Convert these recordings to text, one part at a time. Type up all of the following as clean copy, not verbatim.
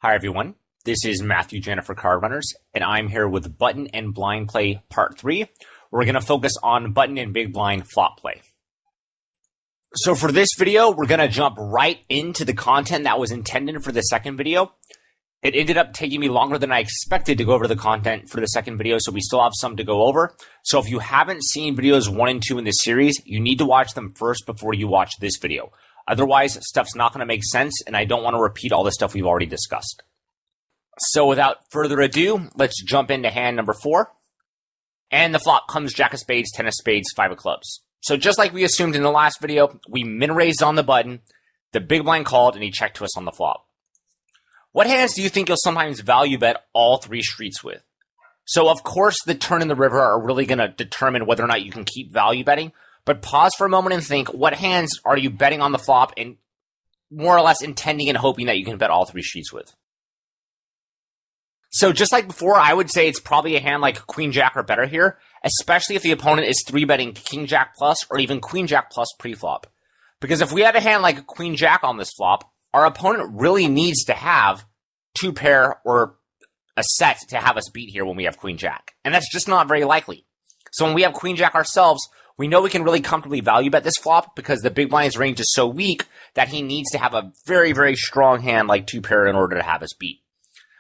Hi everyone, this is Matthew Jennifer Card Runners, and I'm here with Button and Blind Play Part 3. We're going to focus on Button and Big Blind Flop Play. So for this video, we're going to jump right into the content that was intended for the second video. It ended up taking me longer than I expected to go over the content for the second video, so we still have some to go over. So if you haven't seen videos 1 and 2 in this series, you need to watch them first before you watch this video. Otherwise, stuff's not going to make sense, and I don't want to repeat all the stuff we've already discussed. So without further ado, let's jump into hand number 4. And the flop comes Jack of Spades, 10 of Spades, 5 of Clubs. So just like we assumed in the last video, we min-raised on the button, the big blind called, and he checked to us on the flop. What hands do you think you'll sometimes value bet all 3 streets with? So of course, the turn and the river are really going to determine whether or not you can keep value betting. But pause for a moment and think, what hands are you betting on the flop and more or less intending and hoping that you can bet all 3 streets with? So just like before, I would say it's probably a hand like Queen Jack or better here, especially if the opponent is 3-betting King Jack plus or even Queen Jack plus pre-flop. Because if we have a hand like Queen Jack on this flop, our opponent really needs to have 2 pair or a set to have us beat here when we have Queen Jack. And that's just not very likely. So when we have Queen Jack ourselves, we know we can really comfortably value bet this flop because the big blind's range is so weak that he needs to have a very, very strong hand like 2 pair in order to have us beat.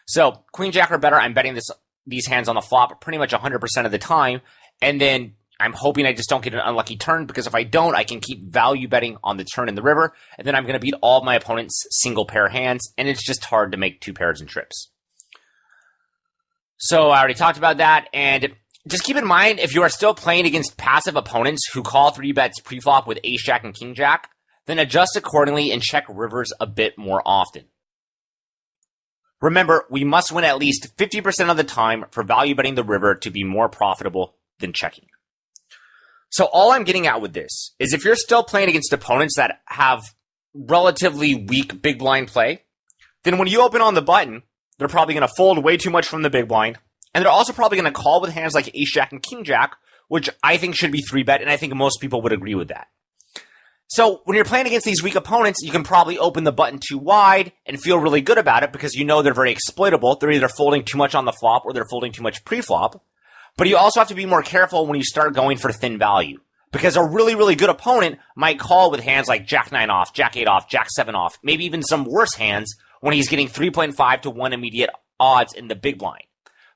So Queen Jack or better, I'm betting these hands on the flop pretty much 100% of the time. And then I'm hoping I just don't get an unlucky turn because if I don't, I can keep value betting on the turn in the river. And then I'm going to beat all of my opponent's single pair hands. And it's just hard to make 2 pairs and trips. So I already talked about that. And just keep in mind, if you are still playing against passive opponents who call 3 bets pre-flop with Ace Jack and King Jack, then adjust accordingly and check rivers a bit more often. Remember, we must win at least 50% of the time for value betting the river to be more profitable than checking. So all I'm getting at with this is if you're still playing against opponents that have relatively weak big blind play, then when you open on the button, they're probably going to fold way too much from the big blind. And they're also probably going to call with hands like Ace Jack and King Jack, which I think should be 3-bet, and I think most people would agree with that. So when you're playing against these weak opponents, you can probably open the button too wide and feel really good about it because you know they're very exploitable. They're either folding too much on the flop or they're folding too much pre-flop. But you also have to be more careful when you start going for thin value because a really, really good opponent might call with hands like Jack 9 off, Jack 8 off, Jack 7 off, maybe even some worse hands when he's getting 3.5 to 1 immediate odds in the big blind.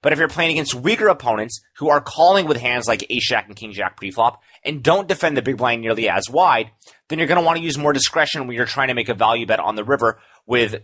But if you're playing against weaker opponents who are calling with hands like Ace Jack and King Jack pre-flop and don't defend the big blind nearly as wide, then you're going to want to use more discretion when you're trying to make a value bet on the river with,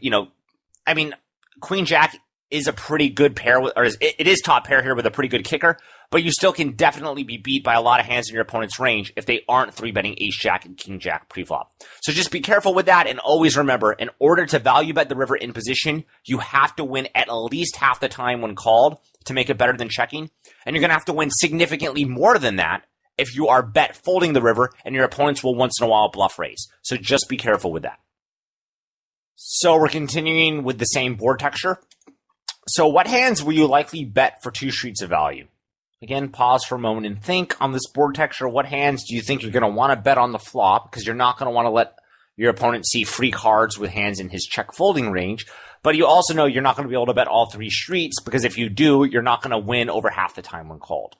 Queen Jack is a pretty good pair, it is top pair here with a pretty good kicker, but you still can definitely be beat by a lot of hands in your opponent's range if they aren't 3-betting Ace Jack and King Jack pre-flop. So just be careful with that and always remember, in order to value bet the river in position, you have to win at least half the time when called to make it better than checking, and you're going to have to win significantly more than that if you are bet folding the river and your opponents will once in a while bluff raise. So just be careful with that. So we're continuing with the same board texture. So what hands will you likely bet for 2 streets of value? Again, pause for a moment and think on this board texture. What hands do you think you're going to want to bet on the flop? Because you're not going to want to let your opponent see free cards with hands in his check folding range. But you also know you're not going to be able to bet all 3 streets because if you do, you're not going to win over half the time when called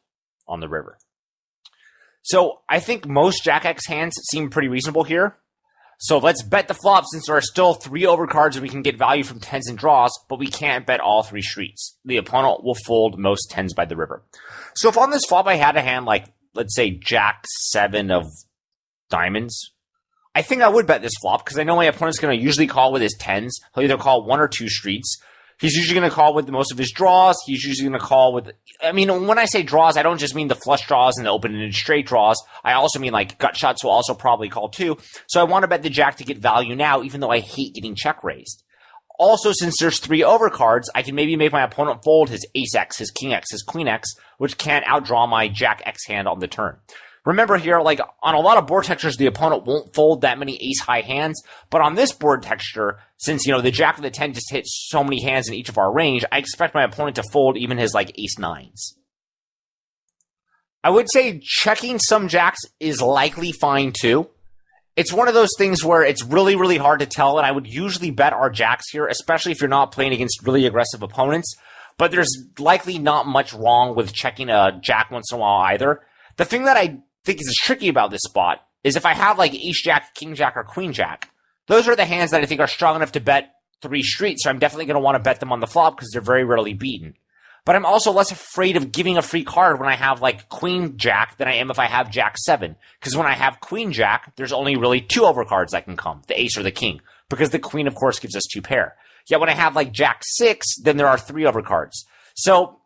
on the river. So I think most Jack X hands seem pretty reasonable here. So let's bet the flop since there are still 3 overcards and we can get value from 10s and draws, but we can't bet all 3 streets. The opponent will fold most 10s by the river. So if on this flop I had a hand like, let's say, Jack 7 of diamonds, I think I would bet this flop because I know my opponent's going to usually call with his 10s. He'll either call 1 or 2 streets. He's usually going to call with most of his draws. He's usually going to call with, when I say draws, I don't just mean the flush draws and the open-ended straight draws. I also mean like gut shots will also probably call too. So I want to bet the Jack to get value now, even though I hate getting check raised. Also, since there's 3 overcards, I can maybe make my opponent fold his Ace X, his King X, his Queen X, which can't outdraw my Jack X hand on the turn. Remember here, like on a lot of board textures, the opponent won't fold that many ace-high hands. But on this board texture, since, the Jack of the 10 just hits so many hands in each of our range, I expect my opponent to fold even his, ace-9s. I would say checking some Jacks is likely fine, too. it's one of those things where it's really, really hard to tell, and I would usually bet our jacks here, especially if you're not playing against really aggressive opponents. But there's likely not much wrong with checking a jack once in a while either. The thing that I think is tricky about this spot is if I have like ace jack, king jack, or queen jack, those are the hands that I think are strong enough to bet 3 streets, so I'm definitely going to want to bet them on the flop because they're very rarely beaten. But I'm also less afraid of giving a free card when I have like queen jack than I am if I have jack 7. Because when I have queen jack, there's only really 2 overcards that can come, the ace or the king. Because the queen, of course, gives us 2 pair. Yet when I have like jack 6, then there are 3 overcards. So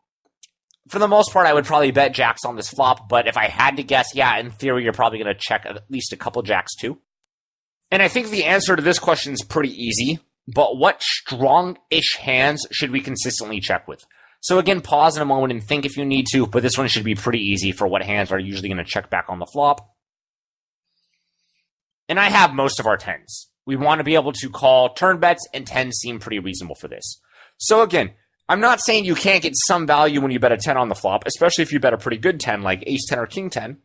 for the most part, I would probably bet jacks on this flop. But if I had to guess, yeah, in theory, you're probably going to check at least a couple jacks too. And I think the answer to this question is pretty easy. But what strong-ish hands should we consistently check with? So again, pause in a moment and think if you need to, but this one should be pretty easy for what hands are usually going to check back on the flop. And I have most of our 10s. We want to be able to call turn bets, and 10s seem pretty reasonable for this. So again, I'm not saying you can't get some value when you bet a 10 on the flop, especially if you bet a pretty good 10 like ace 10 or king 10.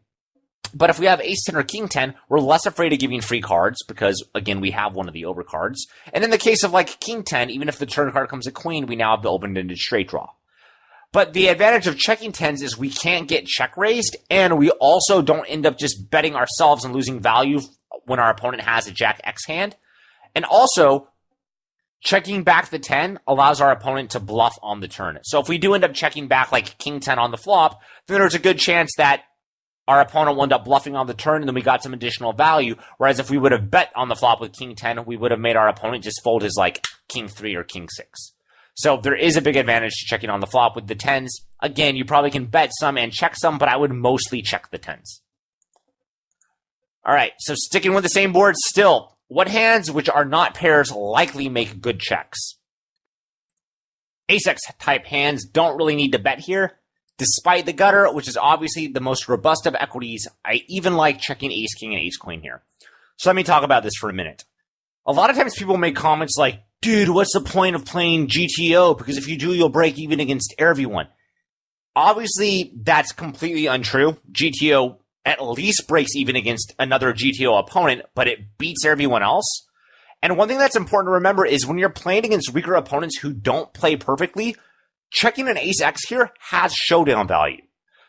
But if we have ace 10 or king 10, we're less afraid of giving free cards because, again, we have one of the overcards. And in the case of like king 10, even if the turn card comes a queen, we now have the open-ended straight draw. But the advantage of checking 10s is we can't get check raised, and we also don't end up just betting ourselves and losing value when our opponent has a jack X hand. And also, checking back the 10 allows our opponent to bluff on the turn. So if we do end up checking back like king 10 on the flop, then there's a good chance that our opponent will end up bluffing on the turn, and then we got some additional value. Whereas if we would have bet on the flop with king 10, we would have made our opponent just fold his like king 3 or king 6. So there is a big advantage to checking on the flop with the 10s. Again, you probably can bet some and check some, but I would mostly check the 10s. All right, so sticking with the same board still, what hands which are not pairs likely make good checks? Ace-X type hands don't really need to bet here. Despite the gutter, which is obviously the most robust of equities, I even like checking ace-king and ace-queen here. So let me talk about this for a minute. A lot of times people make comments like, dude, what's the point of playing GTO? Because if you do, you'll break even against everyone. Obviously, that's completely untrue. GTO at least breaks even against another GTO opponent, but it beats everyone else. And one thing that's important to remember is when you're playing against weaker opponents who don't play perfectly, checking an ace-X here has showdown value.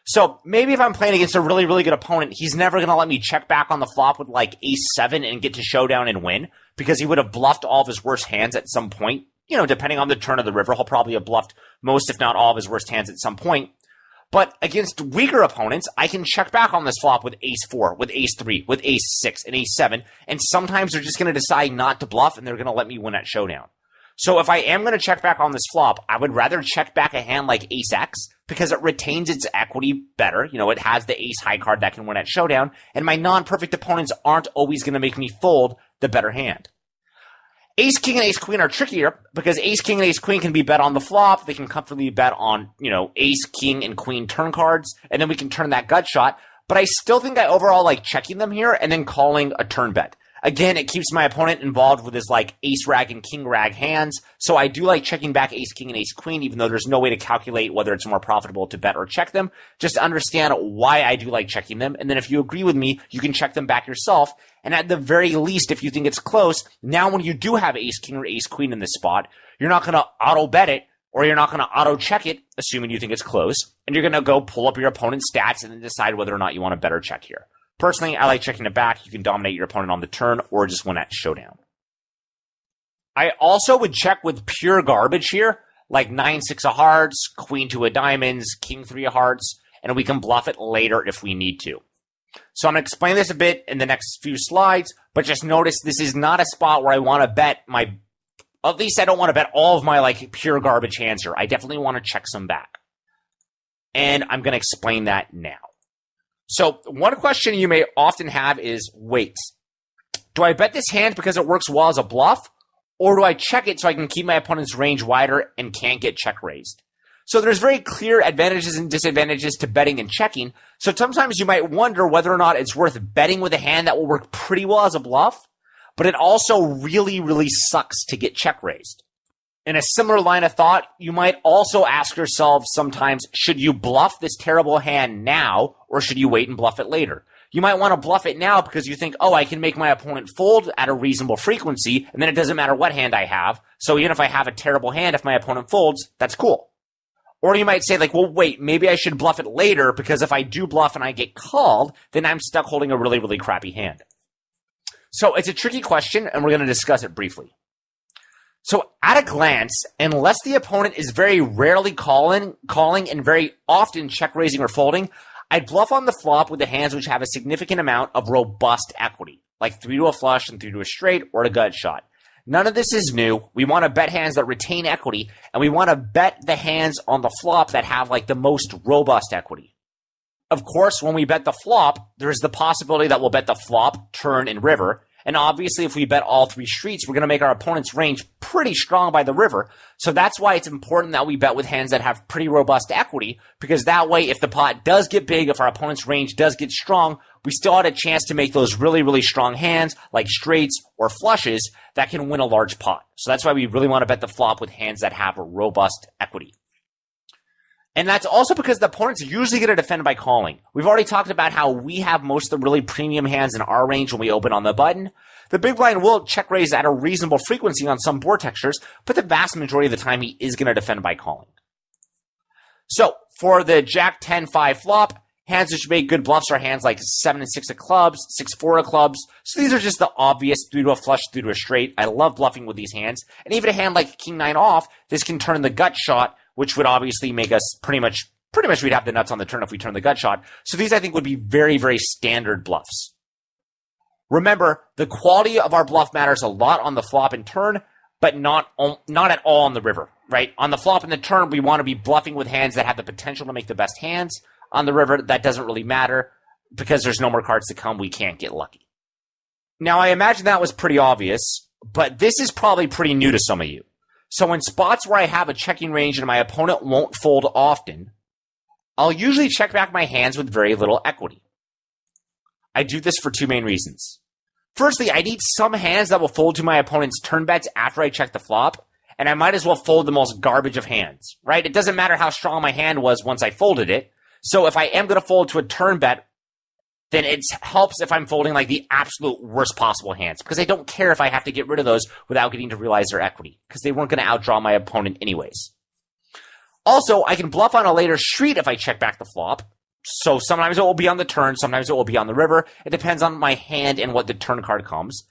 So maybe if I'm playing against a really, really good opponent, he's never going to let me check back on the flop with like ace-7 and get to showdown and win because he would have bluffed all of his worst hands at some point. You know, depending on the turn of the river, he'll probably have bluffed most, if not all, of his worst hands at some point. But against weaker opponents, I can check back on this flop with ace-4, with ace-3, with ace-6, and ace-7, and sometimes they're just going to decide not to bluff and they're going to let me win at showdown. So if I am going to check back on this flop, I would rather check back a hand like ace-X because it retains its equity better. You know, it has the ace high card that can win at showdown, and my non-perfect opponents aren't always going to make me fold the better hand. Ace-king and ace-queen are trickier because ace-king and ace-queen can be bet on the flop. They can comfortably bet on, you know, ace-king and queen turn cards, and then we can turn that gut shot. But I still think I overall like checking them here and then calling a turn bet. Again, it keeps my opponent involved with his like ace rag and king rag hands. So I do like checking back ace king and ace queen, even though there's no way to calculate whether it's more profitable to bet or check them. Just to understand why I do like checking them. And then if you agree with me, you can check them back yourself. And at the very least, if you think it's close, now when you do have ace king or ace queen in this spot, you're not going to auto bet it or you're not going to auto check it, assuming you think it's close. And you're going to go pull up your opponent's stats and then decide whether or not you want to bet or check here. Personally, I like checking it back. You can dominate your opponent on the turn or just win at showdown. I also would check with pure garbage here, like 9-6 of hearts, queen 2 of diamonds, king 3 of hearts, and we can bluff it later if we need to. So I'm going to explain this a bit in the next few slides, but just notice this is not a spot where I want to bet my, at least I don't want to bet all of my like pure garbage hands here. I definitely want to check some back. And I'm going to explain that now. So one question you may often have is, wait, do I bet this hand because it works well as a bluff? Or do I check it so I can keep my opponent's range wider and can't get check raised? So there's very clear advantages and disadvantages to betting and checking. So sometimes you might wonder whether or not it's worth betting with a hand that will work pretty well as a bluff, but it also really, really sucks to get check raised. In a similar line of thought, you might also ask yourself sometimes, should you bluff this terrible hand now, or should you wait and bluff it later? You might want to bluff it now because you think, oh, I can make my opponent fold at a reasonable frequency, and then it doesn't matter what hand I have. So even if I have a terrible hand, if my opponent folds, that's cool. Or you might say like, well, wait, maybe I should bluff it later because if I do bluff and I get called, then I'm stuck holding a really, really crappy hand. So it's a tricky question, and we're going to discuss it briefly. So at a glance, unless the opponent is very rarely calling and very often check raising or folding, I'd bluff on the flop with the hands which have a significant amount of robust equity, like 3 to a flush and 3 to a straight or a gut shot. None of this is new. We want to bet hands that retain equity, and we want to bet the hands on the flop that have like the most robust equity. Of course, when we bet the flop, there's the possibility that we'll bet the flop, turn, and river. And obviously, if we bet all 3 streets, we're going to make our opponent's range pretty strong by the river. So that's why it's important that we bet with hands that have pretty robust equity, because that way, if the pot does get big, if our opponent's range does get strong, we still had a chance to make those really, really strong hands, like straights or flushes, that can win a large pot. So that's why we really want to bet the flop with hands that have a robust equity. And that's also because the opponent's usually going to defend by calling. We've already talked about how we have most of the really premium hands in our range when we open on the button. The big blind will check raise at a reasonable frequency on some board textures, but the vast majority of the time he is going to defend by calling. So for the Jack 10-5 flop, hands that should make good bluffs are hands like 7 and 6 of clubs, 6-4 of clubs. So these are just the obvious 3 to a flush, 3 to a straight. I love bluffing with these hands. And even a hand like King 9 off, this can turn the gut shot, which would obviously make us pretty much we'd have the nuts on the turn if we turn the gut shot. So these I think would be very, very standard bluffs. Remember, the quality of our bluff matters a lot on the flop and turn, but not at all on the river, right? On the flop and the turn, we want to be bluffing with hands that have the potential to make the best hands. On the river, that doesn't really matter because there's no more cards to come. We can't get lucky. Now, I imagine that was pretty obvious, but this is probably pretty new to some of you. So in spots where I have a checking range and my opponent won't fold often, I'll usually check back my hands with very little equity. I do this for 2 main reasons. Firstly, I need some hands that will fold to my opponent's turn bets after I check the flop, and I might as well fold the most garbage of hands, right? It doesn't matter how strong my hand was once I folded it. So if I am going to fold to a turn bet, then it helps if I'm folding like the absolute worst possible hands, because I don't care if I have to get rid of those without getting to realize their equity, because they weren't going to outdraw my opponent anyways. Also, I can bluff on a later street if I check back the flop. So sometimes it will be on the turn, sometimes it will be on the river. It depends on my hand and what the turn card comes.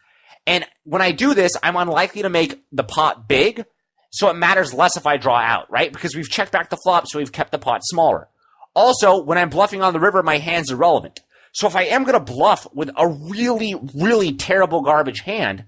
And when I do this, I'm unlikely to make the pot big, so it matters less if I draw out, right? Because we've checked back the flop, so we've kept the pot smaller. Also, when I'm bluffing on the river, my hand's irrelevant. So if I am going to bluff with a really, really terrible garbage hand,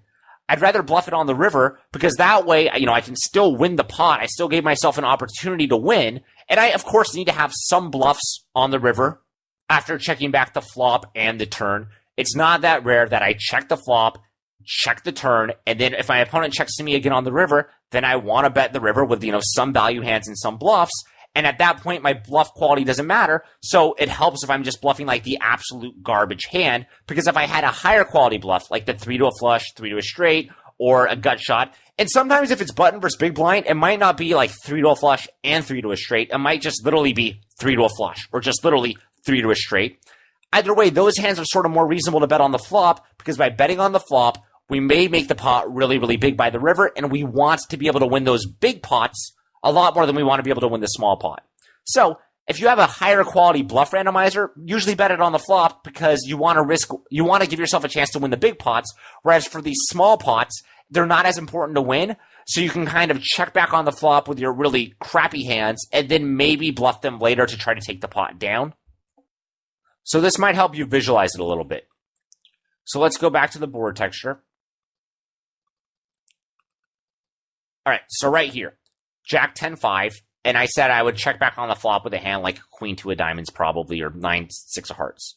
I'd rather bluff it on the river, because that way, I can still win the pot. I still gave myself an opportunity to win. And I, of course, need to have some bluffs on the river after checking back the flop and the turn. It's not that rare that I check the flop, check the turn, and then if my opponent checks to me again on the river, then I want to bet the river with, some value hands and some bluffs. And at that point, my bluff quality doesn't matter. So it helps if I'm just bluffing like the absolute garbage hand, because if I had a higher quality bluff, like the 3 to a flush, 3 to a straight, or a gut shot, and sometimes if it's button versus big blind, it might not be like 3 to a flush and 3 to a straight. It might just literally be 3 to a flush, or just literally 3 to a straight. Either way, those hands are sort of more reasonable to bet on the flop, because by betting on the flop, we may make the pot really, really big by the river, and we want to be able to win those big pots a lot more than we want to be able to win the small pot. So if you have a higher quality bluff randomizer, usually bet it on the flop, because you want to give yourself a chance to win the big pots. Whereas for these small pots, they're not as important to win. So you can kind of check back on the flop with your really crappy hands and then maybe bluff them later to try to take the pot down. So this might help you visualize it a little bit. So let's go back to the board texture. All right, so right here, Jack 10-5, and I said I would check back on the flop with a hand like Queen 2 of diamonds probably, or 9-6 of hearts.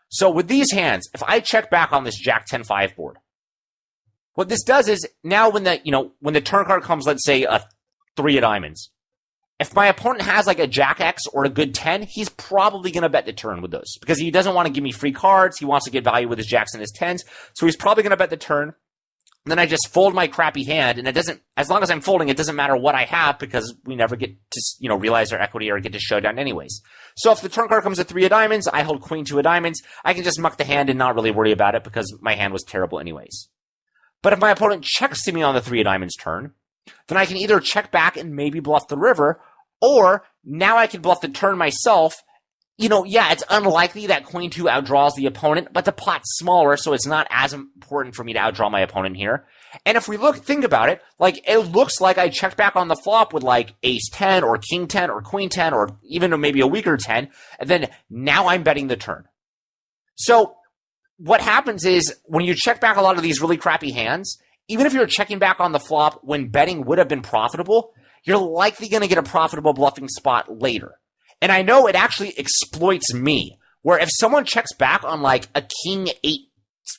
So with these hands, if I check back on this Jack 10-5 board, what this does is now when the turn card comes, let's say a 3 of diamonds, if my opponent has like a Jack X or a good 10, he's probably going to bet the turn with those, because he doesn't want to give me free cards. He wants to get value with his Jacks and his 10s. So he's probably going to bet the turn. then I just fold my crappy hand, and it doesn't, as long as I'm folding, it doesn't matter what I have because we never get to, realize our equity or get to showdown anyways. So if the turn card comes with 3 of diamonds, I hold queen 2 of diamonds, I can just muck the hand and not really worry about it because my hand was terrible anyways. But if my opponent checks to me on the 3 of diamonds turn, then I can either check back and maybe bluff the river, or now I can bluff the turn myself. It's unlikely that queen 2 outdraws the opponent, but the pot's smaller, so it's not as important for me to outdraw my opponent here. And if we think about it, it looks like I checked back on the flop with ace 10 or king 10 or queen 10 or even maybe a weaker 10, and then now I'm betting the turn. So what happens is when you check back a lot of these really crappy hands, even if you're checking back on the flop when betting would have been profitable, you're likely going to get a profitable bluffing spot later. And I know it actually exploits me, where if someone checks back on a king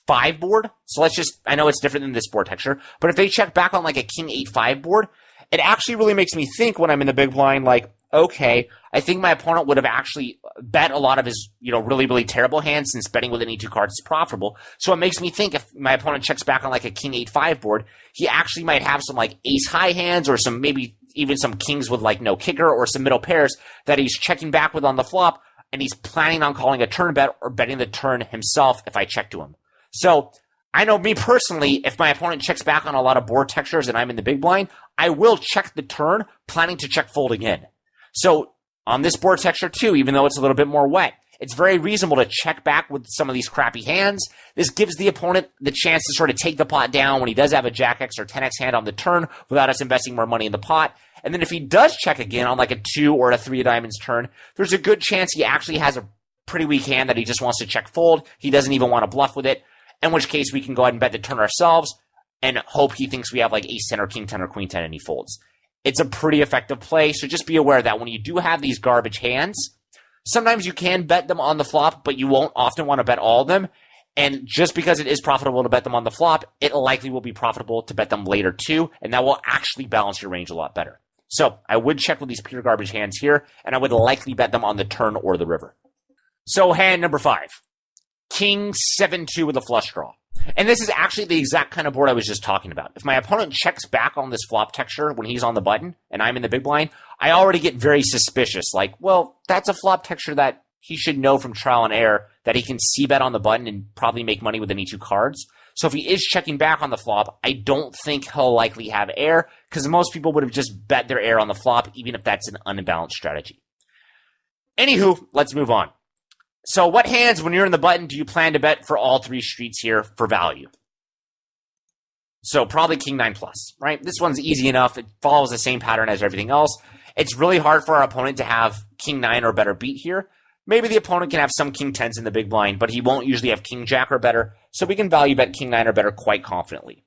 8-5 board, so I know it's different than this board texture, but if they check back on a king 8-5 board, it actually really makes me think when I'm in the big blind, okay, I think my opponent would have actually bet a lot of his, really, really terrible hands since betting with any 2 cards is profitable. So it makes me think if my opponent checks back on a king 8-5 board, he actually might have some ace high hands or some maybe even some kings with no kicker or some middle pairs that he's checking back with on the flop, and he's planning on calling a turn bet or betting the turn himself if I check to him. So I know me personally, if my opponent checks back on a lot of board textures and I'm in the big blind, I will check the turn, planning to check folding in. So on this board texture too, even though it's a little bit more wet, it's very reasonable to check back with some of these crappy hands. This gives the opponent the chance to sort of take the pot down when he does have a Jack X or 10X hand on the turn without us investing more money in the pot. And then if he does check again on a 2 or a 3 of diamonds turn, there's a good chance he actually has a pretty weak hand that he just wants to check fold. He doesn't even want to bluff with it, in which case we can go ahead and bet the turn ourselves and hope he thinks we have ace 10 or king 10 or queen 10 and he folds. It's a pretty effective play, so just be aware that when you do have these garbage hands, sometimes you can bet them on the flop, but you won't often want to bet all of them. And just because it is profitable to bet them on the flop, it likely will be profitable to bet them later too, and that will actually balance your range a lot better. So I would check with these pure garbage hands here, and I would likely bet them on the turn or the river. So hand number 5, king 7-2 with a flush draw. And this is actually the exact kind of board I was just talking about. If my opponent checks back on this flop texture when he's on the button and I'm in the big blind, I already get very suspicious. Well, that's a flop texture that he should know from trial and error that he can c-bet on the button and probably make money with any 2 cards. So if he is checking back on the flop, I don't think he'll likely have air because most people would have just bet their air on the flop, even if that's an unbalanced strategy. Anywho, let's move on. So what hands, when you're in the button, do you plan to bet for all 3 streets here for value? So probably king 9 plus, right? This one's easy enough. It follows the same pattern as everything else. It's really hard for our opponent to have king 9 or better beat here. Maybe the opponent can have some king 10s in the big blind, but he won't usually have king jack or better, so we can value bet king 9 or better quite confidently.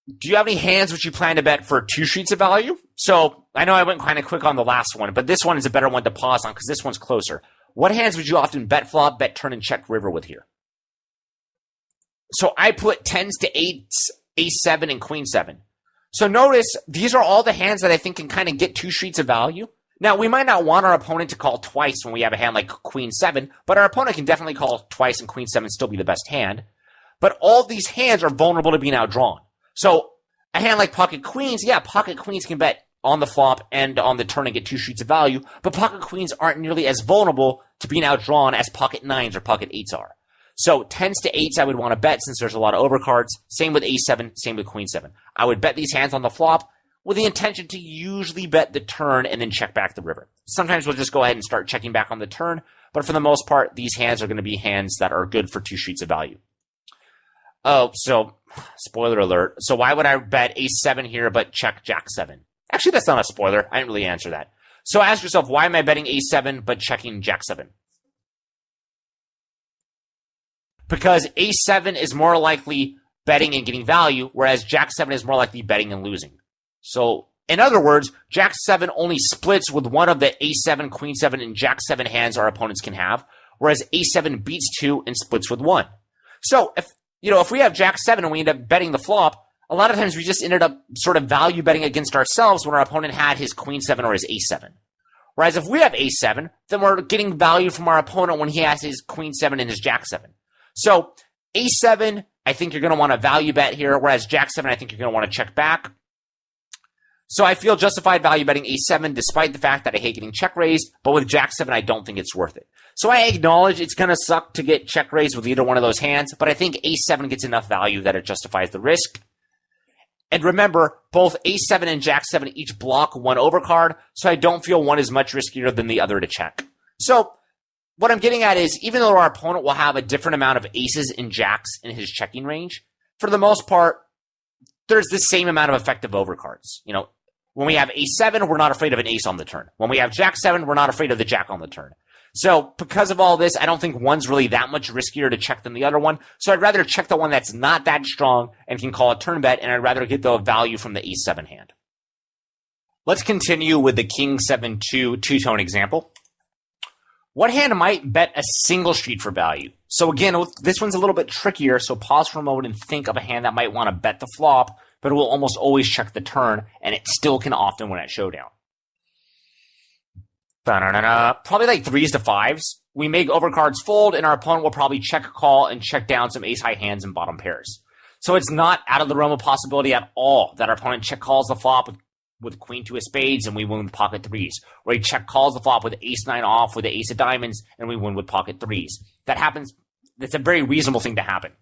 Do you have any hands which you plan to bet for 2 streets of value? So I know I went kind of quick on the last one, but this one is a better one to pause on because this one's closer. What hands would you often bet flop, bet turn, and check river with here? So I put 10s to 8s, ace 7, and queen 7. So notice these are all the hands that I think can kind of get 2 streets of value. Now, we might not want our opponent to call twice when we have a hand like queen 7, but our opponent can definitely call twice and queen 7 still be the best hand. But all of these hands are vulnerable to being outdrawn. So a hand like pocket queens, yeah, pocket queens can bet on the flop and on the turn and get 2 streets of value, but pocket queens aren't nearly as vulnerable to being outdrawn as pocket 9s or pocket 8s are. So 10s to 8s I would want to bet since there's a lot of overcards. Same with ace 7, same with queen 7. I would bet these hands on the flop with the intention to usually bet the turn and then check back the river. Sometimes we'll just go ahead and start checking back on the turn, but for the most part, these hands are going to be hands that are good for 2 streets of value. Oh, so spoiler alert. So why would I bet ace 7 here but check jack 7? Actually, that's not a spoiler. I didn't really answer that. So ask yourself, why am I betting ace 7 but checking jack 7? Because ace 7 is more likely betting and getting value, whereas jack 7 is more likely betting and losing. So, in other words, jack 7 only splits with one of the ace 7, queen 7, and jack 7 hands our opponents can have, whereas ace 7 beats 2 and splits with 1. So, if we have jack 7 and we end up betting the flop, a lot of times we just ended up sort of value betting against ourselves when our opponent had his queen 7 or his ace 7. Whereas if we have ace 7, then we're getting value from our opponent when he has his queen 7 and his jack 7. So A7, I think you're going to want to value bet here, whereas Jack7, I think you're going to want to check back. So I feel justified value betting A7 despite the fact that I hate getting check raised, but with Jack7, I don't think it's worth it. So I acknowledge it's going to suck to get check raised with either one of those hands, but I think A7 gets enough value that it justifies the risk. And remember, both A7 and Jack7 each block one overcard, so I don't feel one is much riskier than the other to check. So what I'm getting at is, even though our opponent will have a different amount of aces and jacks in his checking range, for the most part, there's the same amount of effective overcards. You know, when we have A7, we're not afraid of an ace on the turn. When we have Jack7, we're not afraid of the jack on the turn. So because of all this, I don't think one's really that much riskier to check than the other one. So I'd rather check the one that's not that strong and can call a turn bet, and I'd rather get the value from the A7 hand. Let's continue with the King-7-2 two-tone example. What hand might bet a single street for value? So again, this one's a little bit trickier, so pause for a moment and think of a hand that might want to bet the flop, but it will almost always check the turn, and it still can often win at showdown. Probably like 3s to 5s. We make overcards fold, and our opponent will probably check call and check down some ace-high hands and bottom pairs. So it's not out of the realm of possibility at all that our opponent check calls the flop with queen two of spades, and we win with pocket 3s. Or he check calls the flop with ace-9 off with the ace of diamonds, and we win with pocket 3s. That happens. That's a very reasonable thing to happen.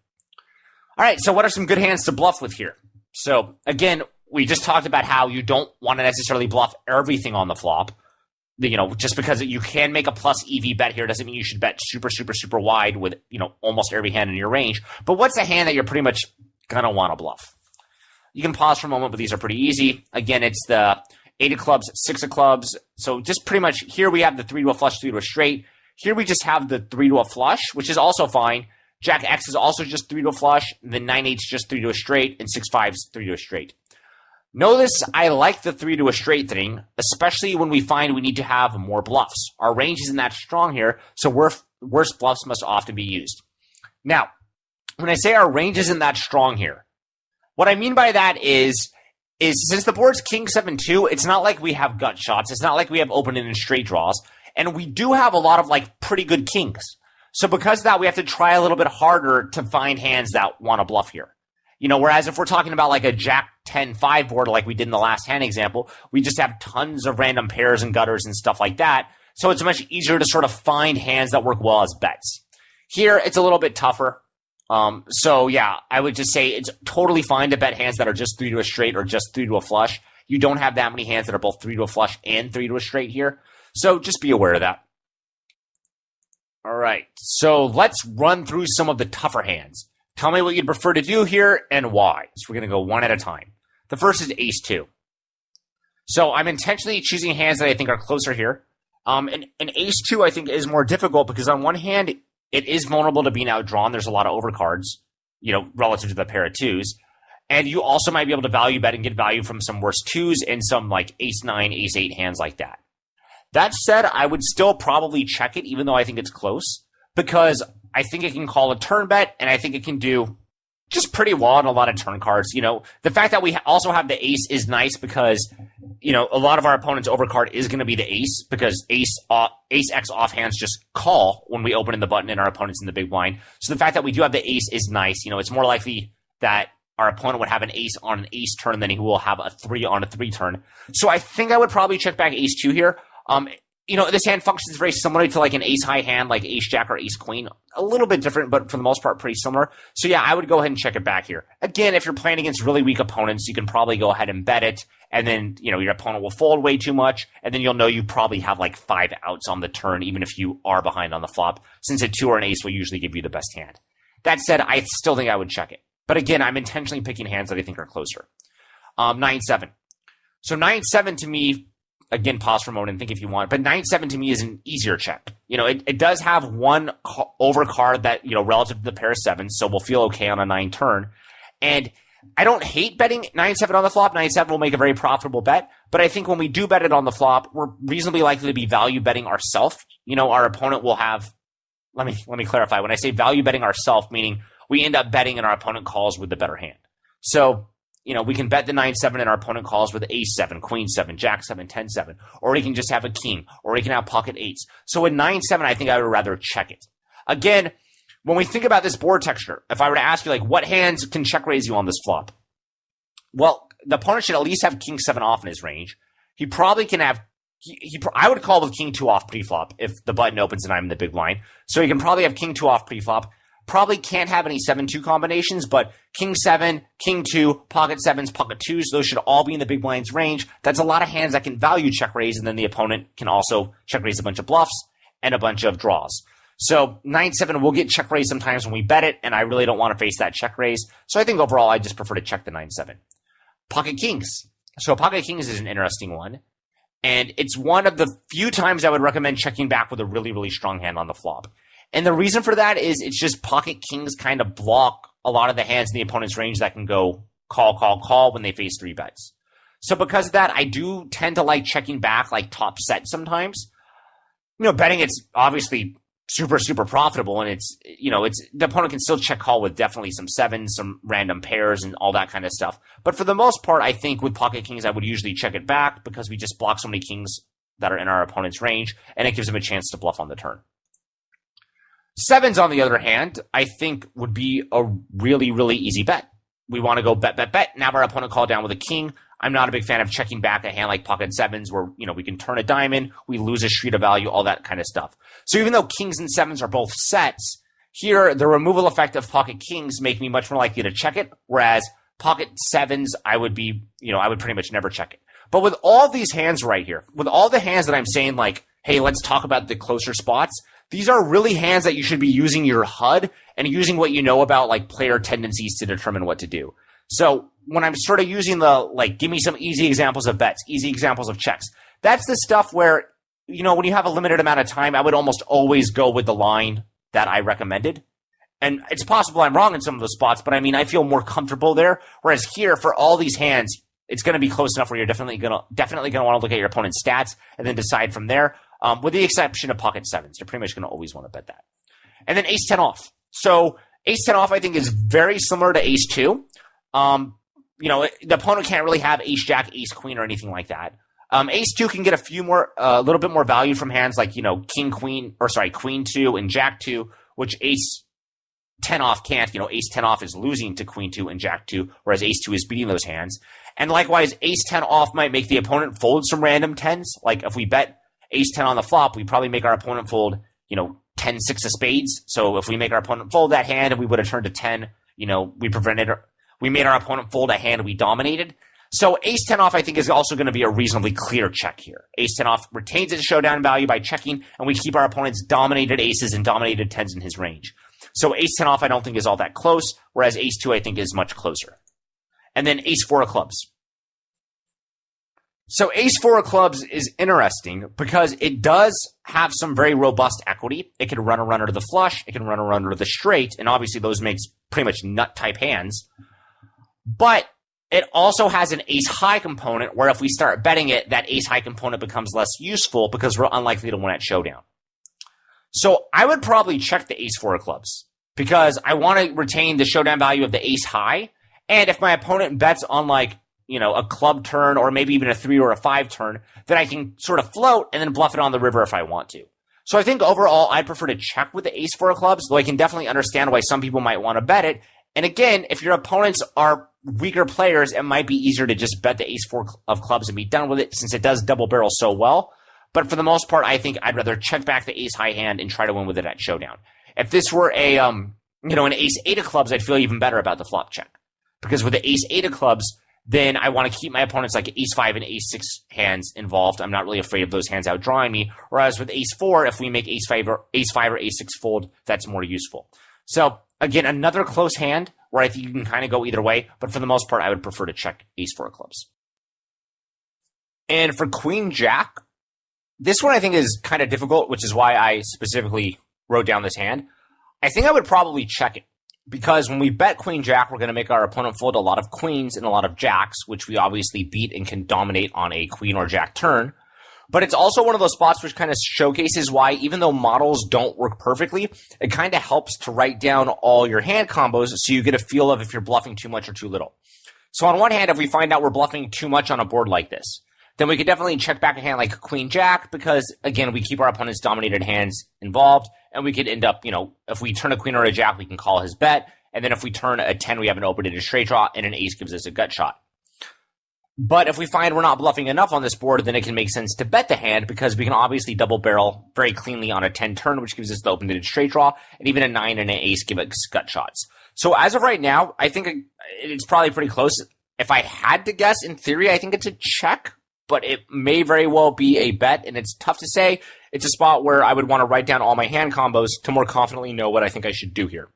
All right, so what are some good hands to bluff with here? So again, we just talked about how you don't want to necessarily bluff everything on the flop. You know, just because you can make a plus EV bet here doesn't mean you should bet super, super, super wide with, you know, almost every hand in your range. But what's a hand that you're pretty much going to want to bluff? You can pause for a moment, but these are pretty easy. Again, it's the 8 of clubs, 6 of clubs. So just pretty much here we have the 3 to a flush, 3 to a straight. Here we just have the 3 to a flush, which is also fine. Jack X is also just 3 to a flush. Then 9-8 is just 3 to a straight, and 6-5 is 3 to a straight. Notice I like the 3 to a straight thing, especially when we find we need to have more bluffs. Our range isn't that strong here, so worse bluffs must often be used. Now, when I say our range isn't that strong here, what I mean by that is since the board's king 7-2, it's not like we have gut shots. It's not like we have open and straight draws. And we do have a lot of like pretty good kings. So because of that, we have to try a little bit harder to find hands that want to bluff here. You know, whereas if we're talking about like a Jack 10-5 board like we did in the last hand example, we just have tons of random pairs and gutters and stuff like that. So it's much easier to sort of find hands that work well as bets. Here, it's a little bit tougher. So yeah, I would just say it's totally fine to bet hands that are just 3 to a straight or just 3 to a flush. You don't have that many hands that are both 3 to a flush and 3 to a straight here. So just be aware of that. All right, so let's run through some of the tougher hands. Tell me what you'd prefer to do here and why. So we're going to go one at a time. The first is ace-2. So I'm intentionally choosing hands that I think are closer here. And ace-2 I think is more difficult because on one hand, it is vulnerable to being outdrawn. There's a lot of overcards, you know, relative to the pair of twos. And you also might be able to value bet and get value from some worse twos and some like ace-9, ace-8 hands like that. That said, I would still probably check it even though I think it's close because I think it can call a turn bet, and I think it can do just pretty well on a lot of turn cards. You know, the fact that we also have the ace is nice because, you know, a lot of our opponent's overcard is going to be the ace because ace X offhands just call when we open in the button and our opponent's in the big blind. So the fact that we do have the ace is nice. You know, it's more likely that our opponent would have an ace on an ace turn than he will have a 3 on a 3 turn. So I think I would probably check back ace-2 here. You know, this hand functions very similarly to like an ace-high hand, like ace-jack or ace-queen. A little bit different, but for the most part, pretty similar. So yeah, I would go ahead and check it back here. Again, if you're playing against really weak opponents, you can probably go ahead and bet it, and then, you know, your opponent will fold way too much, and then you'll know you probably have like 5 outs on the turn, even if you are behind on the flop, since a 2 or an ace will usually give you the best hand. That said, I still think I would check it. But again, I'm intentionally picking hands that I think are closer. 9-7. So 9-7 to me, again, pause for a moment and think if you want. But 9-7 to me is an easier check. You know, it does have one overcard that, you know, relative to the pair of sevens, so we'll feel okay on a 9 turn. And I don't hate betting 9-7 on the flop. 9-7 will make a very profitable bet. But I think when we do bet it on the flop, we're reasonably likely to be value betting ourselves. You know, our opponent will have, let me clarify. When I say value betting ourselves, meaning we end up betting and our opponent calls with the better hand. So, you know, we can bet the 9-7 and our opponent calls with ace-7, queen-7, jack-7, 10-7. Or we can just have a king. Or we can have pocket 8s. So with 9-7, I think I would rather check it. Again, when we think about this board texture, if I were to ask you, like, what hands can check raise you on this flop? Well, the opponent should at least have king 7 off in his range. He probably can have, I would call with king 2 off pre-flop if the button opens and I'm in the big blind. So he can probably have king 2 off pre-flop. Probably can't have any 7-2 combinations, but king 7, king 2, pocket 7s, pocket 2s, those should all be in the big blind's range. That's a lot of hands that can value check raise, and then the opponent can also check raise a bunch of bluffs and a bunch of draws. So 9-7 will get check raise sometimes when we bet it, and I really don't want to face that check raise. So I think overall I just prefer to check the 9-7. Pocket kings. So pocket kings is an interesting one. And it's one of the few times I would recommend checking back with a really, really strong hand on the flop. And the reason for that is it's just pocket kings kind of block a lot of the hands in the opponent's range that can go call, call, call when they face 3 bets. So because of that, I do tend to like checking back like top set sometimes. You know, betting it's obviously super, super profitable, and it's, you know, it's, the opponent can still check call with definitely some 7s, some random pairs, and all that kind of stuff. But for the most part, I think with pocket kings, I would usually check it back because we just block so many kings that are in our opponent's range, and it gives them a chance to bluff on the turn. 7s, on the other hand, I think would be a really, really easy bet. We want to go bet, bet, bet, and have our opponent call down with a king. I'm not a big fan of checking back a hand like pocket 7s where, you know, we can turn a diamond, we lose a street of value, all that kind of stuff. So even though kings and 7s are both sets, here the removal effect of pocket kings make me much more likely to check it, whereas pocket 7s, I would be, you know, I would pretty much never check it. But with all these hands right here, with all the hands that I'm saying like, hey, let's talk about the closer spots, these are really hands that you should be using your HUD and using what you know about like player tendencies to determine what to do. So when I'm sort of using the, like, give me some easy examples of bets, easy examples of checks, that's the stuff where, you know, when you have a limited amount of time, I would almost always go with the line that I recommended. And it's possible I'm wrong in some of those spots, but I mean, I feel more comfortable there. Whereas here, for all these hands, it's going to be close enough where you're definitely going to want to look at your opponent's stats and then decide from there. With the exception of pocket 7s, you're pretty much going to always want to bet that. And then ace 10 off. So ace 10 off, I think, is very similar to ace 2. You know, the opponent can't really have ace jack, ace queen, or anything like that. Ace 2 can get a little bit more value from hands like, you know, queen 2 and jack 2, which ace 10 off can't. You know, ace 10 off is losing to queen 2 and jack 2, whereas ace 2 is beating those hands. And likewise, ace 10 off might make the opponent fold some random 10s. Like if we bet ace 10 on the flop, we probably make our opponent fold, you know, 10, 6 of spades. So if we make our opponent fold that hand and we would have turned to 10, you know, we made our opponent fold a hand we dominated. So ace 10 off, I think, is also going to be a reasonably clear check here. Ace 10 off retains its showdown value by checking, and we keep our opponent's dominated aces and dominated 10s in his range. So ace 10 off, I don't think is all that close, whereas ace 2, I think, is much closer. And then ace 4 of clubs. So ace 4 of clubs is interesting because it does have some very robust equity. It can run a runner to the flush. It can run a runner to the straight. And obviously those makes pretty much nut type hands. But it also has an ace high component where if we start betting it, that ace high component becomes less useful because we're unlikely to win at showdown. So I would probably check the ace 4 of clubs because I want to retain the showdown value of the ace high. And if my opponent bets on like, you know, a club turn or maybe even a 3 or a 5 turn, then I can sort of float and then bluff it on the river if I want to. So I think overall I'd prefer to check with the ace 4 of clubs, though I can definitely understand why some people might want to bet it. And again, if your opponents are weaker players, it might be easier to just bet the ace 4 of clubs and be done with it since it does double barrel so well. But for the most part, I think I'd rather check back the ace high hand and try to win with it at showdown. If this were a, an ace 8 of clubs, I'd feel even better about the flop check. Because with the ace 8 of clubs, then I want to keep my opponents like ace 5 and ace 6 hands involved. I'm not really afraid of those hands outdrawing me. Whereas with ace 4, if we make ace 5 or ace 6 fold, that's more useful. So again, another close hand where I think you can kind of go either way. But for the most part, I would prefer to check ace 4 of clubs. And for queen jack, this one I think is kind of difficult, which is why I specifically wrote down this hand. I think I would probably check it. Because when we bet queen jack, we're going to make our opponent fold a lot of queens and a lot of jacks, which we obviously beat and can dominate on a queen or jack turn. But it's also one of those spots which kind of showcases why, even though models don't work perfectly, it kind of helps to write down all your hand combos so you get a feel of if you're bluffing too much or too little. So on one hand, if we find out we're bluffing too much on a board like this, then we could definitely check back a hand like queen jack because, again, we keep our opponent's dominated hands involved. and we could end up, if we turn a queen or a jack, we can call his bet. And then if we turn a 10, we have an open-ended straight draw, and an ace gives us a gut shot. But if we find we're not bluffing enough on this board, then it can make sense to bet the hand, because we can obviously double barrel very cleanly on a 10 turn, which gives us the open-ended straight draw, and even a 9 and an ace give us gut shots. So as of right now, I think it's probably pretty close. If I had to guess, in theory, I think it's a check, but it may very well be a bet, and it's tough to say. It's a spot where I would want to write down all my hand combos to more confidently know what I think I should do here.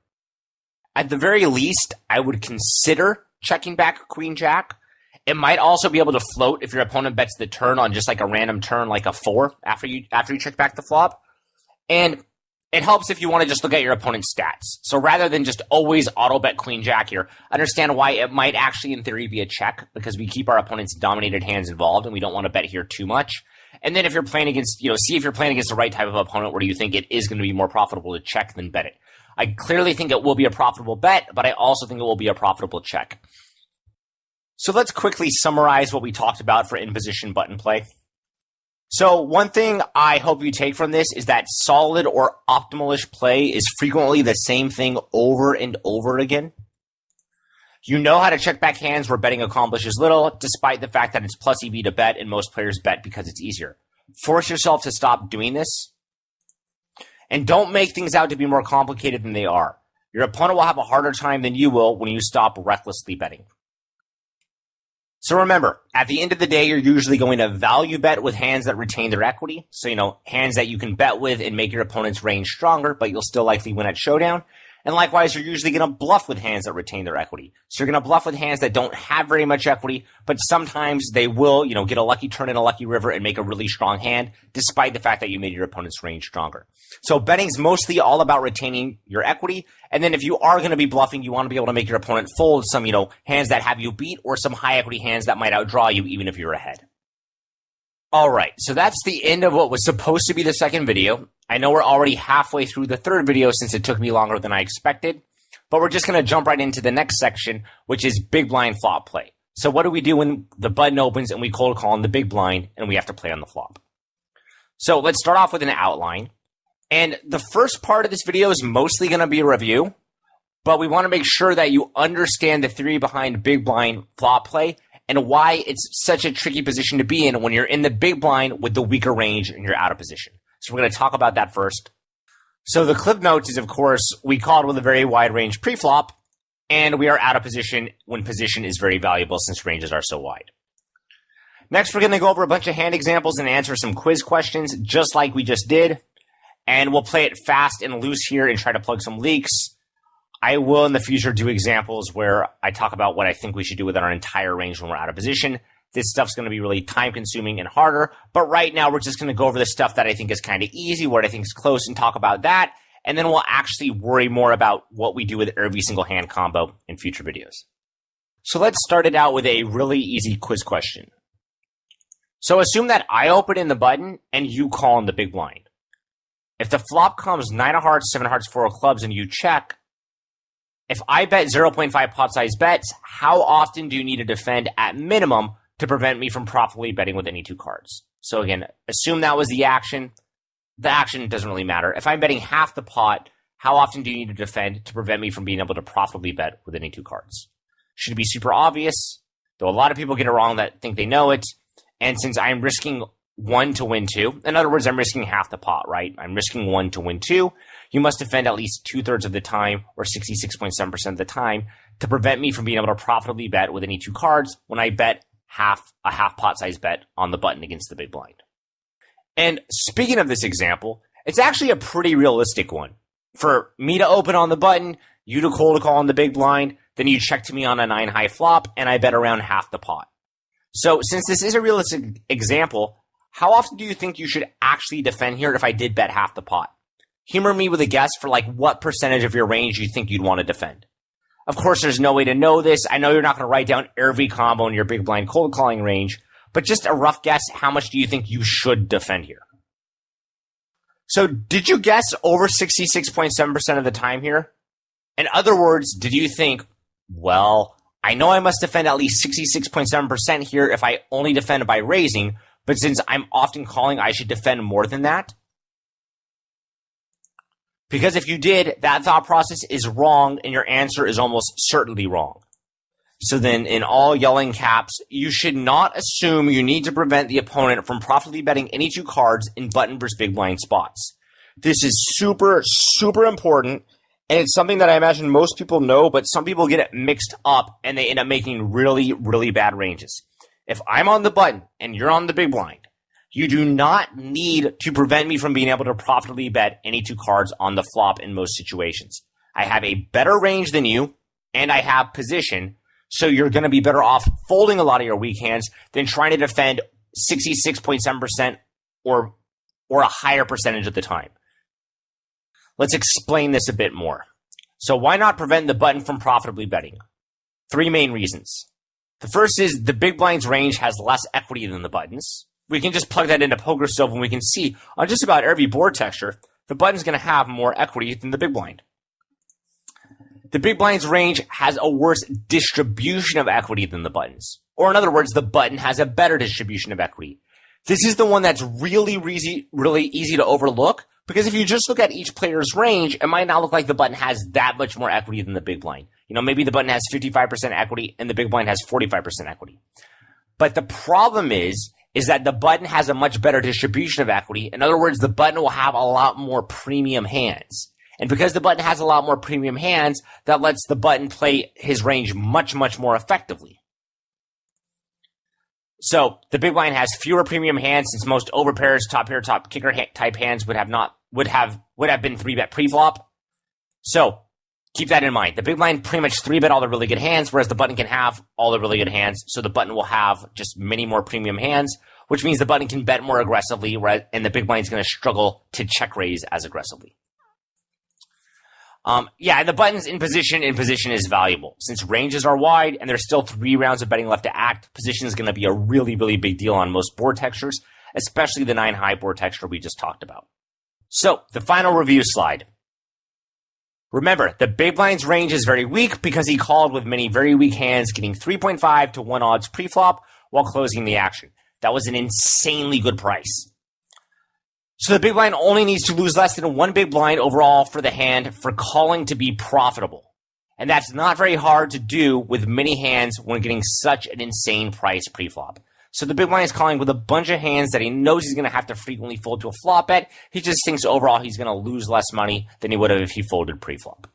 At the very least, I would consider checking back queen jack. It might also be able to float if your opponent bets the turn on just like a random turn, like a 4, after you check back the flop. And it helps if you want to just look at your opponent's stats. So rather than just always auto bet queen jack here, understand why it might actually in theory be a check, because we keep our opponent's dominated hands involved and we don't want to bet here too much. And then if you're playing against, see if you're playing against the right type of opponent where you think it is going to be more profitable to check than bet it. I clearly think it will be a profitable bet, but I also think it will be a profitable check. So let's quickly summarize what we talked about for in-position button play. So one thing I hope you take from this is that solid or optimalish play is frequently the same thing over and over again. You know how to check back hands where betting accomplishes little, despite the fact that it's plus EV to bet and most players bet because it's easier. Force yourself to stop doing this. And don't make things out to be more complicated than they are. Your opponent will have a harder time than you will when you stop recklessly betting. So remember, at the end of the day, you're usually going to value bet with hands that retain their equity. So, hands that you can bet with and make your opponent's range stronger, but you'll still likely win at showdown. And likewise, you're usually going to bluff with hands that retain their equity. So you're going to bluff with hands that don't have very much equity, but sometimes they will, get a lucky turn and a lucky river and make a really strong hand, despite the fact that you made your opponent's range stronger. So betting's mostly all about retaining your equity. And then if you are going to be bluffing, you want to be able to make your opponent fold some, hands that have you beat, or some high equity hands that might outdraw you even if you're ahead. All right, so that's the end of what was supposed to be the second video. I know we're already halfway through the third video since it took me longer than I expected, but we're just going to jump right into the next section, which is big blind flop play. So what do we do when the button opens and we cold call in the big blind and we have to play on the flop? So let's start off with an outline. And the first part of this video is mostly going to be a review, but we want to make sure that you understand the theory behind big blind flop play and why it's such a tricky position to be in when you're in the big blind with the weaker range and you're out of position. So we're going to talk about that first. So the clip notes is, of course, we called with a very wide range pre-flop, and we are out of position when position is very valuable since ranges are so wide. Next, we're going to go over a bunch of hand examples and answer some quiz questions, just like we just did. And we'll play it fast and loose here and try to plug some leaks. I will in the future do examples where I talk about what I think we should do with our entire range when we're out of position. This stuff's going to be really time consuming and harder, but right now we're just going to go over the stuff that I think is kind of easy, what I think is close, and talk about that. And then we'll actually worry more about what we do with every single hand combo in future videos. So let's start it out with a really easy quiz question. So assume that I open in the button and you call in the big blind. If the flop comes 9 of hearts, 7 of hearts, 4 of clubs, and you check, if I bet 0.5 pot size bets, how often do you need to defend at minimum to prevent me from profitably betting with any two cards? So again, assume that was the action. The action doesn't really matter. If I'm betting half the pot, how often do you need to defend to prevent me from being able to profitably bet with any two cards? Should be super obvious, though a lot of people get it wrong that think they know it. And since I'm risking 1 to win 2, in other words, I'm risking half the pot, right? I'm risking 1 to win 2. You must defend at least 2/3 of the time, or 66.7% of the time, to prevent me from being able to profitably bet with any two cards when I bet a half pot size bet on the button against the big blind. And speaking of this example, it's actually a pretty realistic one. For me to open on the button, you to cold call on the big blind, then you check to me on a 9 high flop, and I bet around half the pot. So since this is a realistic example, how often do you think you should actually defend here if I did bet half the pot? Humor me with a guess for what percentage of your range you think you'd want to defend. Of course, there's no way to know this. I know you're not going to write down every combo in your big blind cold calling range, but just a rough guess, how much do you think you should defend here? So did you guess over 66.7% of the time here? In other words, did you think, well, I know I must defend at least 66.7% here if I only defend by raising, but since I'm often calling, I should defend more than that? Because if you did, that thought process is wrong and your answer is almost certainly wrong. So then in all yelling caps, you should not assume you need to prevent the opponent from profitably betting any two cards in button versus big blind spots. This is super, super important. And it's something that I imagine most people know, but some people get it mixed up and they end up making really, really bad ranges. If I'm on the button and you're on the big blind, you do not need to prevent me from being able to profitably bet any two cards on the flop in most situations. I have a better range than you, and I have position, so you're going to be better off folding a lot of your weak hands than trying to defend 66.7% or a higher percentage of the time. Let's explain this a bit more. So why not prevent the button from profitably betting? Three main reasons. The first is the big blind's range has less equity than the buttons. We can just plug that into PokerStove and we can see on just about every board texture, the button's going to have more equity than the big blind. The big blind's range has a worse distribution of equity than the buttons. Or in other words, the button has a better distribution of equity. This is the one that's really easy to overlook, because if you just look at each player's range, it might not look like the button has that much more equity than the big blind. You know, maybe the button has 55% equity and the big blind has 45% equity. But the problem is that the button has a much better distribution of equity. In other words, the button will have a lot more premium hands. And because the button has a lot more premium hands, that lets the button play his range much, much more effectively. So the big blind has fewer premium hands, since most overpairs, top pair, top kicker type hands would have been 3-bet pre-flop. So keep that in mind. The big blind pretty much 3-bet all the really good hands, whereas the button can have all the really good hands. So the button will have just many more premium hands, which means the button can bet more aggressively, and the big blind is going to struggle to check raise as aggressively. The button's in position is valuable. Since ranges are wide and there's still 3 rounds of betting left to act, position is going to be a really, really big deal on most board textures, especially the 9-high board texture we just talked about. So, the final review slide. Remember, the big blind's range is very weak because he called with many very weak hands, getting 3.5 to 1 odds pre-flop while closing the action. That was an insanely good price. So the big blind only needs to lose less than 1 big blind overall for the hand for calling to be profitable. And that's not very hard to do with many hands when getting such an insane price pre-flop. So the big blind is calling with a bunch of hands that he knows he's going to have to frequently fold to a flop bet. He just thinks overall he's going to lose less money than he would have if he folded pre-flop.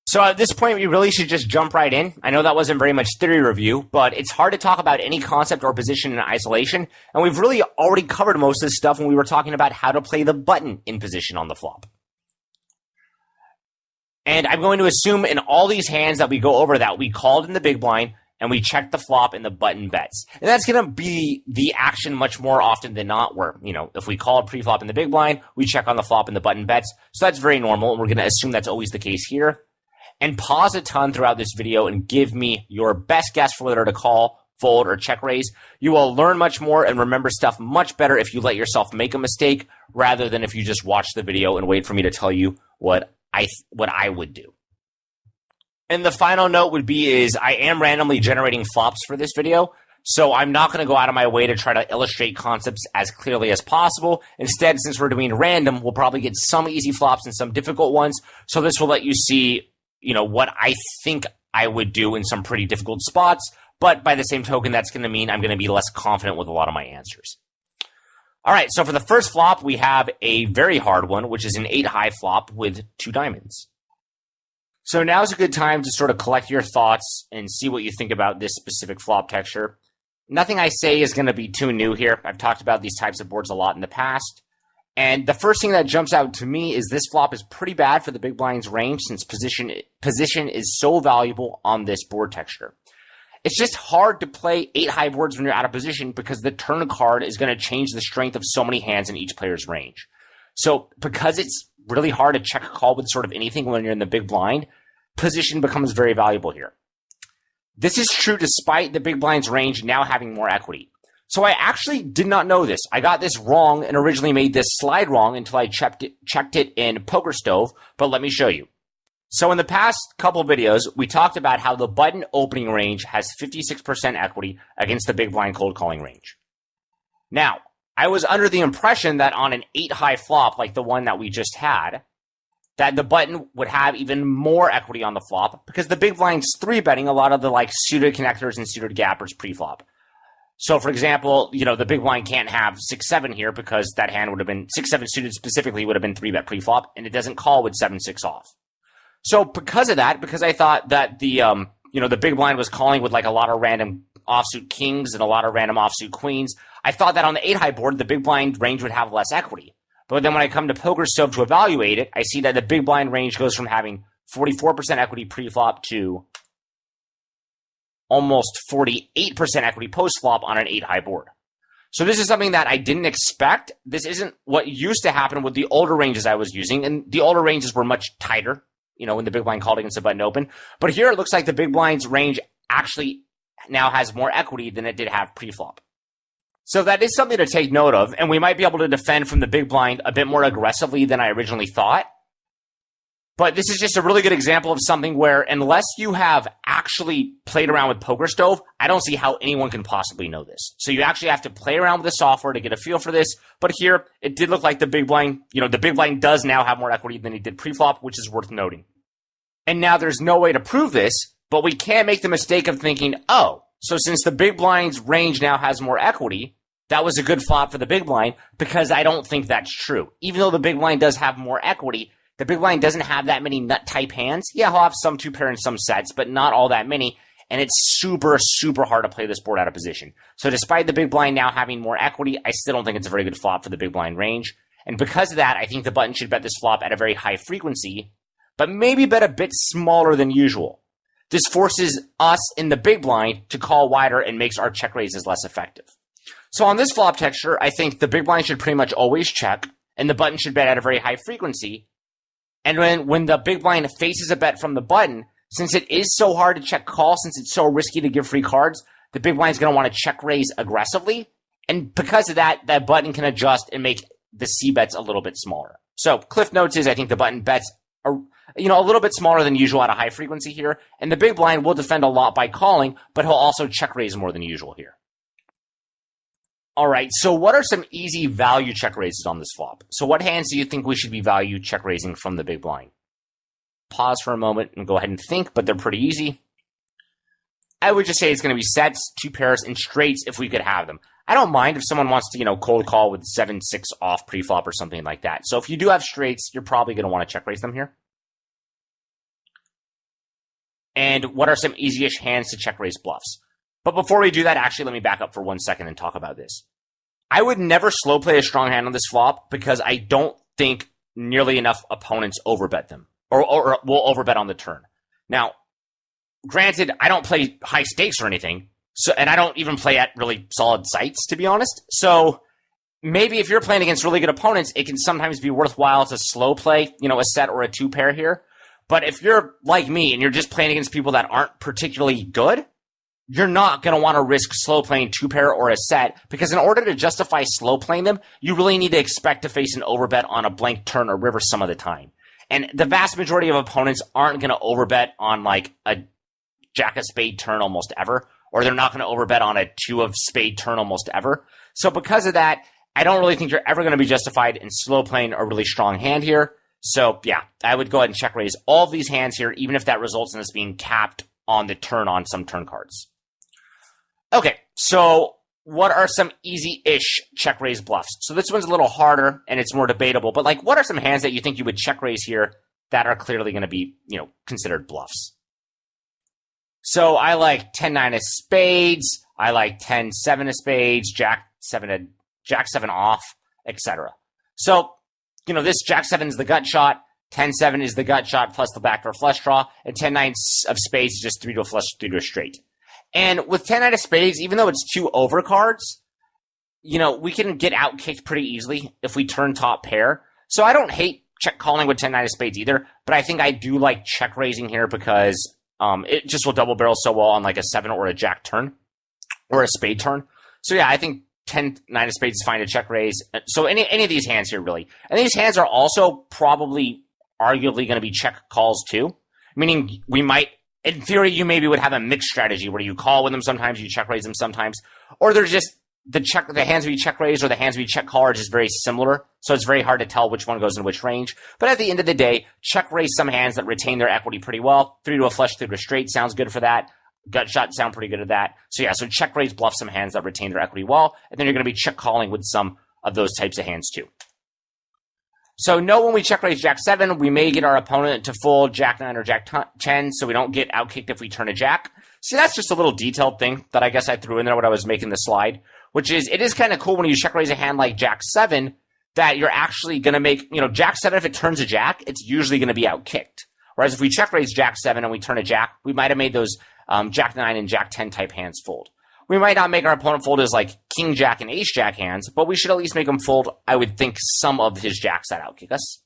So at this point, we really should just jump right in. I know that wasn't very much theory review, but it's hard to talk about any concept or position in isolation. And we've really already covered most of this stuff when we were talking about how to play the button in position on the flop. And I'm going to assume in all these hands that we go over that we called in the big blind and we checked the flop in the button bets. And that's going to be the action much more often than not, where, you know, if we called pre-flop in the big blind, we check on the flop in the button bets. So that's very normal, and we're going to assume that's always the case here. And pause a ton throughout this video and give me your best guess for whether to call, fold, or check raise. You will learn much more and remember stuff much better if you let yourself make a mistake rather than if you just watch the video and wait for me to tell you what I would do. And the final note would be is I am randomly generating flops for this video, so I'm not going to go out of my way to try to illustrate concepts as clearly as possible. Instead, since we're doing random, we'll probably get some easy flops and some difficult ones, so this will let you see, you know, what I think I would do in some pretty difficult spots, but by the same token, that's going to mean I'm going to be less confident with a lot of my answers. All right, so for the first flop, we have a very hard one, which is an 8-high flop with 2 diamonds. So now's a good time to sort of collect your thoughts and see what you think about this specific flop texture. Nothing I say is going to be too new here. I've talked about these types of boards a lot in the past. And the first thing that jumps out to me is this flop is pretty bad for the big blind's range since position is so valuable on this board texture. It's just hard to play 8-high boards when you're out of position because the turn card is going to change the strength of so many hands in each player's range. So because it's really hard to check a call with sort of anything when you're in the big blind, position becomes very valuable here. This is true despite the big blind's range now having more equity. So I actually did not know this. I got this wrong and originally made this slide wrong until I checked it in PokerStove, but let me show you. So in the past couple videos, we talked about how the button opening range has 56% equity against the big blind cold calling range. Now, I was under the impression that on an 8-high flop like the one that we just had, that the button would have even more equity on the flop because the big blind's 3-betting a lot of the like suited connectors and suited gappers pre-flop. So, for example, the big blind can't have 6-7 here because that hand would have been 6-7 suited specifically would have been 3-bet pre-flop, and it doesn't call with 7-6 off. So, because of that, because I thought that the big blind was calling with like a lot of random offsuit kings and a lot of random offsuit queens, I thought that on the 8-high board, the big blind range would have less equity. But then when I come to PokerStove to evaluate it, I see that the big blind range goes from having 44% equity pre-flop to almost 48% equity post-flop on an 8-high board. So this is something that I didn't expect. This isn't what used to happen with the older ranges I was using, and the older ranges were much tighter, when the big blind called against the button open. But here it looks like the big blind's range actually now has more equity than it did have pre-flop. So that is something to take note of, and we might be able to defend from the big blind a bit more aggressively than I originally thought. But this is just a really good example of something where unless you have actually played around with PokerStove, I don't see how anyone can possibly know this. So you actually have to play around with the software to get a feel for this. But here, it did look like the big blind, the big blind does now have more equity than he did pre-flop, which is worth noting. And now there's no way to prove this, but we can't make the mistake of thinking, oh, so since the big blind's range now has more equity, that was a good flop for the big blind, because I don't think that's true. Even though the big blind does have more equity, the big blind doesn't have that many nut-type hands. Yeah, he'll have some 2-pair and some sets, but not all that many, and it's super, super hard to play this board out of position. So despite the big blind now having more equity, I still don't think it's a very good flop for the big blind range. And because of that, I think the button should bet this flop at a very high frequency, but maybe bet a bit smaller than usual. This forces us in the big blind to call wider and makes our check raises less effective. So on this flop texture, I think the big blind should pretty much always check, and the button should bet at a very high frequency. And when the big blind faces a bet from the button, since it is so hard to check call, since it's so risky to give free cards, the big blind is going to want to check raise aggressively. And because of that, that button can adjust and make the C bets a little bit smaller. So Cliff Notes is I think the button bets are, a little bit smaller than usual at a high frequency here. And the big blind will defend a lot by calling, but he'll also check raise more than usual here. All right, so what are some easy value check raises on this flop? So what hands do you think we should be value check raising from the big blind? Pause for a moment and go ahead and think, but they're pretty easy. I would just say it's going to be sets, 2 pairs, and straights if we could have them. I don't mind if someone wants to, cold call with 7-6 off pre-flop or something like that. So if you do have straights, you're probably going to want to check raise them here. And what are some easy-ish hands to check raise bluffs? But before we do that, actually, let me back up for 1 second and talk about this. I would never slow play a strong hand on this flop because I don't think nearly enough opponents overbet them or will overbet on the turn. Now, granted, I don't play high stakes or anything, and I don't even play at really solid sites, to be honest. So maybe if you're playing against really good opponents, it can sometimes be worthwhile to slow play, a set or a 2-pair here. But if you're like me and you're just playing against people that aren't particularly good, you're not going to want to risk slow playing 2-pair or a set, because in order to justify slow playing them, you really need to expect to face an overbet on a blank turn or river some of the time. And the vast majority of opponents aren't going to overbet on like a jack of spade turn almost ever, or they're not going to overbet on a 2 of spade turn almost ever. So because of that, I don't really think you're ever going to be justified in slow playing a really strong hand here. So yeah, I would go ahead and check raise all of these hands here, even if that results in us being capped on the turn on some turn cards. Okay, so what are some easy-ish check raise bluffs? So this one's a little harder and it's more debatable, but like what are some hands that you think you would check raise here that are clearly going to be, considered bluffs? So I like 10-9 of spades, I like 10-7 of spades, Jack-7 off, etc. So, this Jack-7 is the gut shot, 10-7 is the gut shot plus the backdoor flush draw, and 10-9 of spades is just 3 to a flush, 3 to a straight. And with 10-9 of spades, even though it's 2 over cards, we can get out-kicked pretty easily if we turn top pair. So I don't hate check calling with 10-9 of spades either, but I think I do like check raising here because it just will double barrel so well on like a 7 or a jack turn or a spade turn. So yeah, I think 10-9 of spades is fine to check raise. So any of these hands here really. And these hands are also probably arguably going to be check calls too, meaning we might, in theory, you maybe would have a mixed strategy where you call with them sometimes, you check raise them sometimes, or they're just the hands we check raise or the hands we check call are just very similar. So it's very hard to tell which one goes in which range. But at the end of the day, check raise some hands that retain their equity pretty well. 3 to a flush, 3 to a straight sounds good for that. Gut shot sound pretty good at that. So yeah, so check raise bluff some hands that retain their equity well. And then you're going to be check calling with some of those types of hands too. So know when we check raise Jack 7, we may get our opponent to fold Jack 9 or Jack 10, so we don't get outkicked if we turn a Jack. See, that's just a little detailed thing that I guess I threw in there when I was making the slide, which is, it is kind of cool when you check raise a hand like Jack 7 that you're actually going to make, Jack 7, if it turns a Jack, it's usually going to be outkicked. Whereas if we check raise Jack 7 and we turn a Jack, we might have made those Jack 9 and Jack 10 type hands fold. We might not make our opponent fold as like King Jack and Ace Jack hands, but we should at least make him fold, I would think, some of his Jacks that outkick us.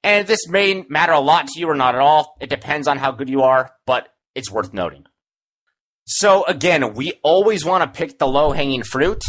And this may matter a lot to you or not at all. It depends on how good you are, but it's worth noting. So again, we always want to pick the low-hanging fruit.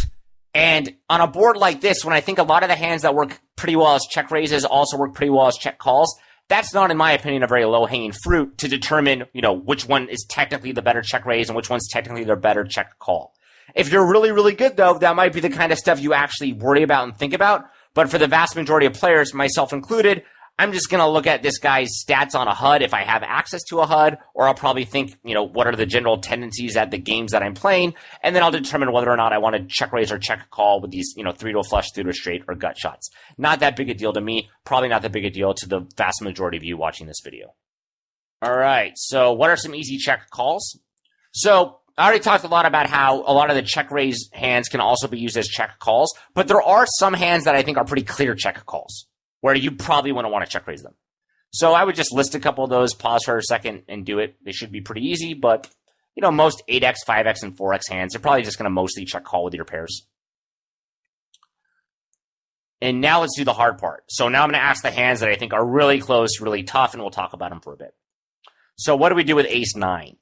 And on a board like this, when I think a lot of the hands that work pretty well as check raises also work pretty well as check calls, that's not, in my opinion, a very low-hanging fruit to determine, which one is technically the better check raise and which one's technically the better check call. If you're really, really good, though, that might be the kind of stuff you actually worry about and think about. But for the vast majority of players, myself included, I'm just going to look at this guy's stats on a HUD if I have access to a HUD, or I'll probably think, what are the general tendencies at the games that I'm playing, and then I'll determine whether or not I want to check raise or check call with these, 3 to a flush, 3 to a straight, or gut shots. Not that big a deal to me, probably not that big a deal to the vast majority of you watching this video. All right, so what are some easy check calls? So I already talked a lot about how a lot of the check raise hands can also be used as check calls, but there are some hands that I think are pretty clear check calls, where you probably wouldn't want to check raise them. So I would just list a couple of those, pause for a second, and do it. They should be pretty easy, but, most 8x, 5x, and 4x hands, they're probably just going to mostly check call with your pairs. And now let's do the hard part. So now I'm going to ask the hands that I think are really close, really tough, and we'll talk about them for a bit. So what do we do with ace 9?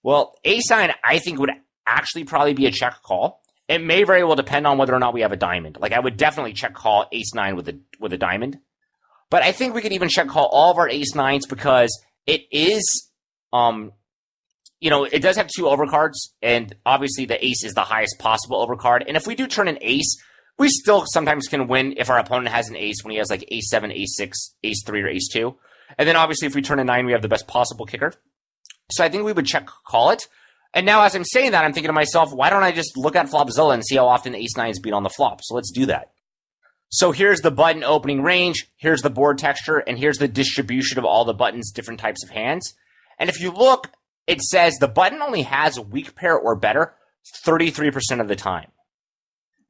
Well, ace 9, I think, would actually probably be a check call. It may very well depend on whether or not we have a diamond. Like, I would definitely check call ace 9 with a diamond. But I think we could even check call all of our ace 9s because it is, it does have 2 overcards, and obviously the ace is the highest possible overcard. And if we do turn an ace, we still sometimes can win if our opponent has an ace when he has like ace 7, ace 6, ace 3, or ace 2. And then obviously if we turn a 9, we have the best possible kicker. So I think we would check call it. And now as I'm saying that, I'm thinking to myself, why don't I just look at Flopzilla and see how often the ace 9 is beat on the flop? So let's do that. So here's the button opening range, here's the board texture, and here's the distribution of all the buttons, different types of hands. And if you look, it says the button only has a weak pair or better 33% of the time.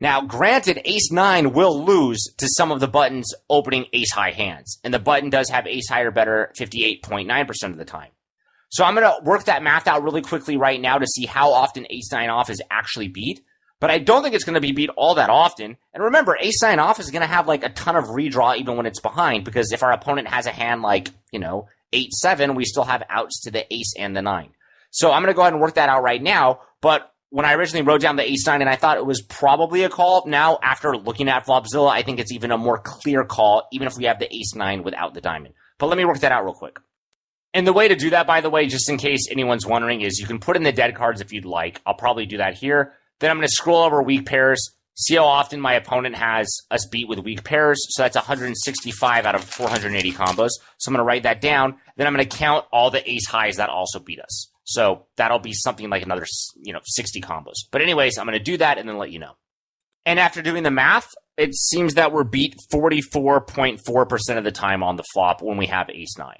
Now, granted, ace 9 will lose to some of the buttons opening ace high hands, and the button does have ace high or better 58.9% of the time. So I'm going to work that math out really quickly right now to see how often ace 9 off is actually beat. But I don't think it's going to be beat all that often. And remember, ace 9 off is going to have like a ton of redraw even when it's behind, because if our opponent has a hand like, 8-7, we still have outs to the ace and the 9. So I'm going to go ahead and work that out right now. But when I originally wrote down the ace 9 and I thought it was probably a call, now after looking at Flopzilla, I think it's even a more clear call, even if we have the ace 9 without the diamond. But let me work that out real quick. And the way to do that, by the way, just in case anyone's wondering, is you can put in the dead cards if you'd like. I'll probably do that here. Then I'm going to scroll over weak pairs, see how often my opponent has us beat with weak pairs. So that's 165 out of 480 combos. So I'm going to write that down. Then I'm going to count all the ace highs that also beat us. So that'll be something like another, 60 combos. But anyways, I'm going to do that and then let you know. And after doing the math, it seems that we're beat 44.4% of the time on the flop when we have ace 9.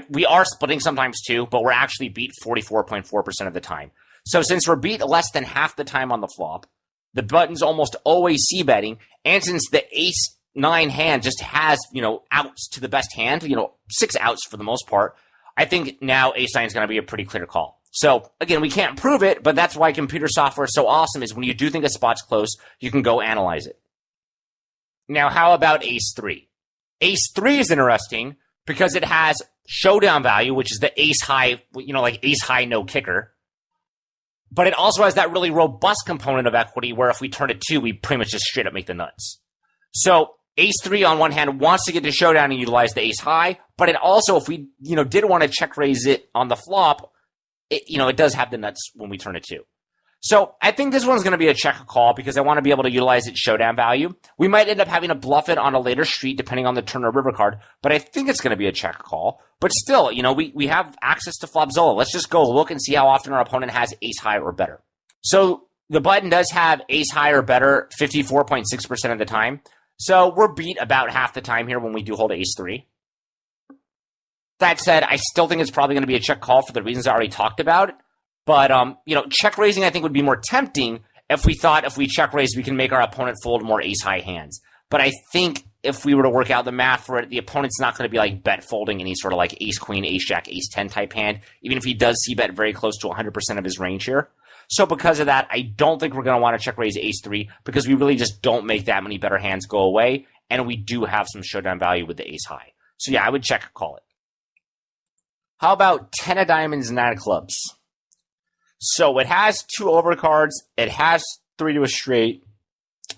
We are splitting sometimes too, but we're actually beat 44.4% of the time. So since we're beat less than half the time on the flop, the button's almost always c-betting, and since the ace 9 hand just has, outs to the best hand, 6 outs for the most part, I think now ace 9 is going to be a pretty clear call. So again, we can't prove it, but that's why computer software is so awesome, is when you do think a spot's close, you can go analyze it. Now, how about ace 3? Ace 3 is interesting because it has showdown value, which is the ace high, like ace high no kicker. But it also has that really robust component of equity where if we turn it 2, we pretty much just straight up make the nuts. So ace 3 on one hand wants to get to showdown and utilize the ace high, but it also, if we, did want to check raise it on the flop, it does have the nuts when we turn it 2. So I think this one's going to be a check call because I want to be able to utilize its showdown value. We might end up having to bluff it on a later street depending on the turn or river card, but I think it's going to be a check call. But still, we have access to Flopzilla. Let's just go look and see how often our opponent has ace high or better. So the button does have ace high or better 54.6% of the time. So we're beat about half the time here when we do hold ace three. That said, I still think it's probably going to be a check call for the reasons I already talked about. But, check raising I think would be more tempting if we thought if we check raise, we can make our opponent fold more ace high hands. But I think if we were to work out the math for it, the opponent's not going to be like bet folding any sort of like ace queen, ace jack, ace 10 type hand, even if he does see bet very close to 100% of his range here. So because of that, I don't think we're going to want to check raise ace three because we really just don't make that many better hands go away. And we do have some showdown value with the ace high. So yeah, I would check call it. How about 10 of diamonds, 9 of clubs? So it has 2 overcards, it has 3 to a straight,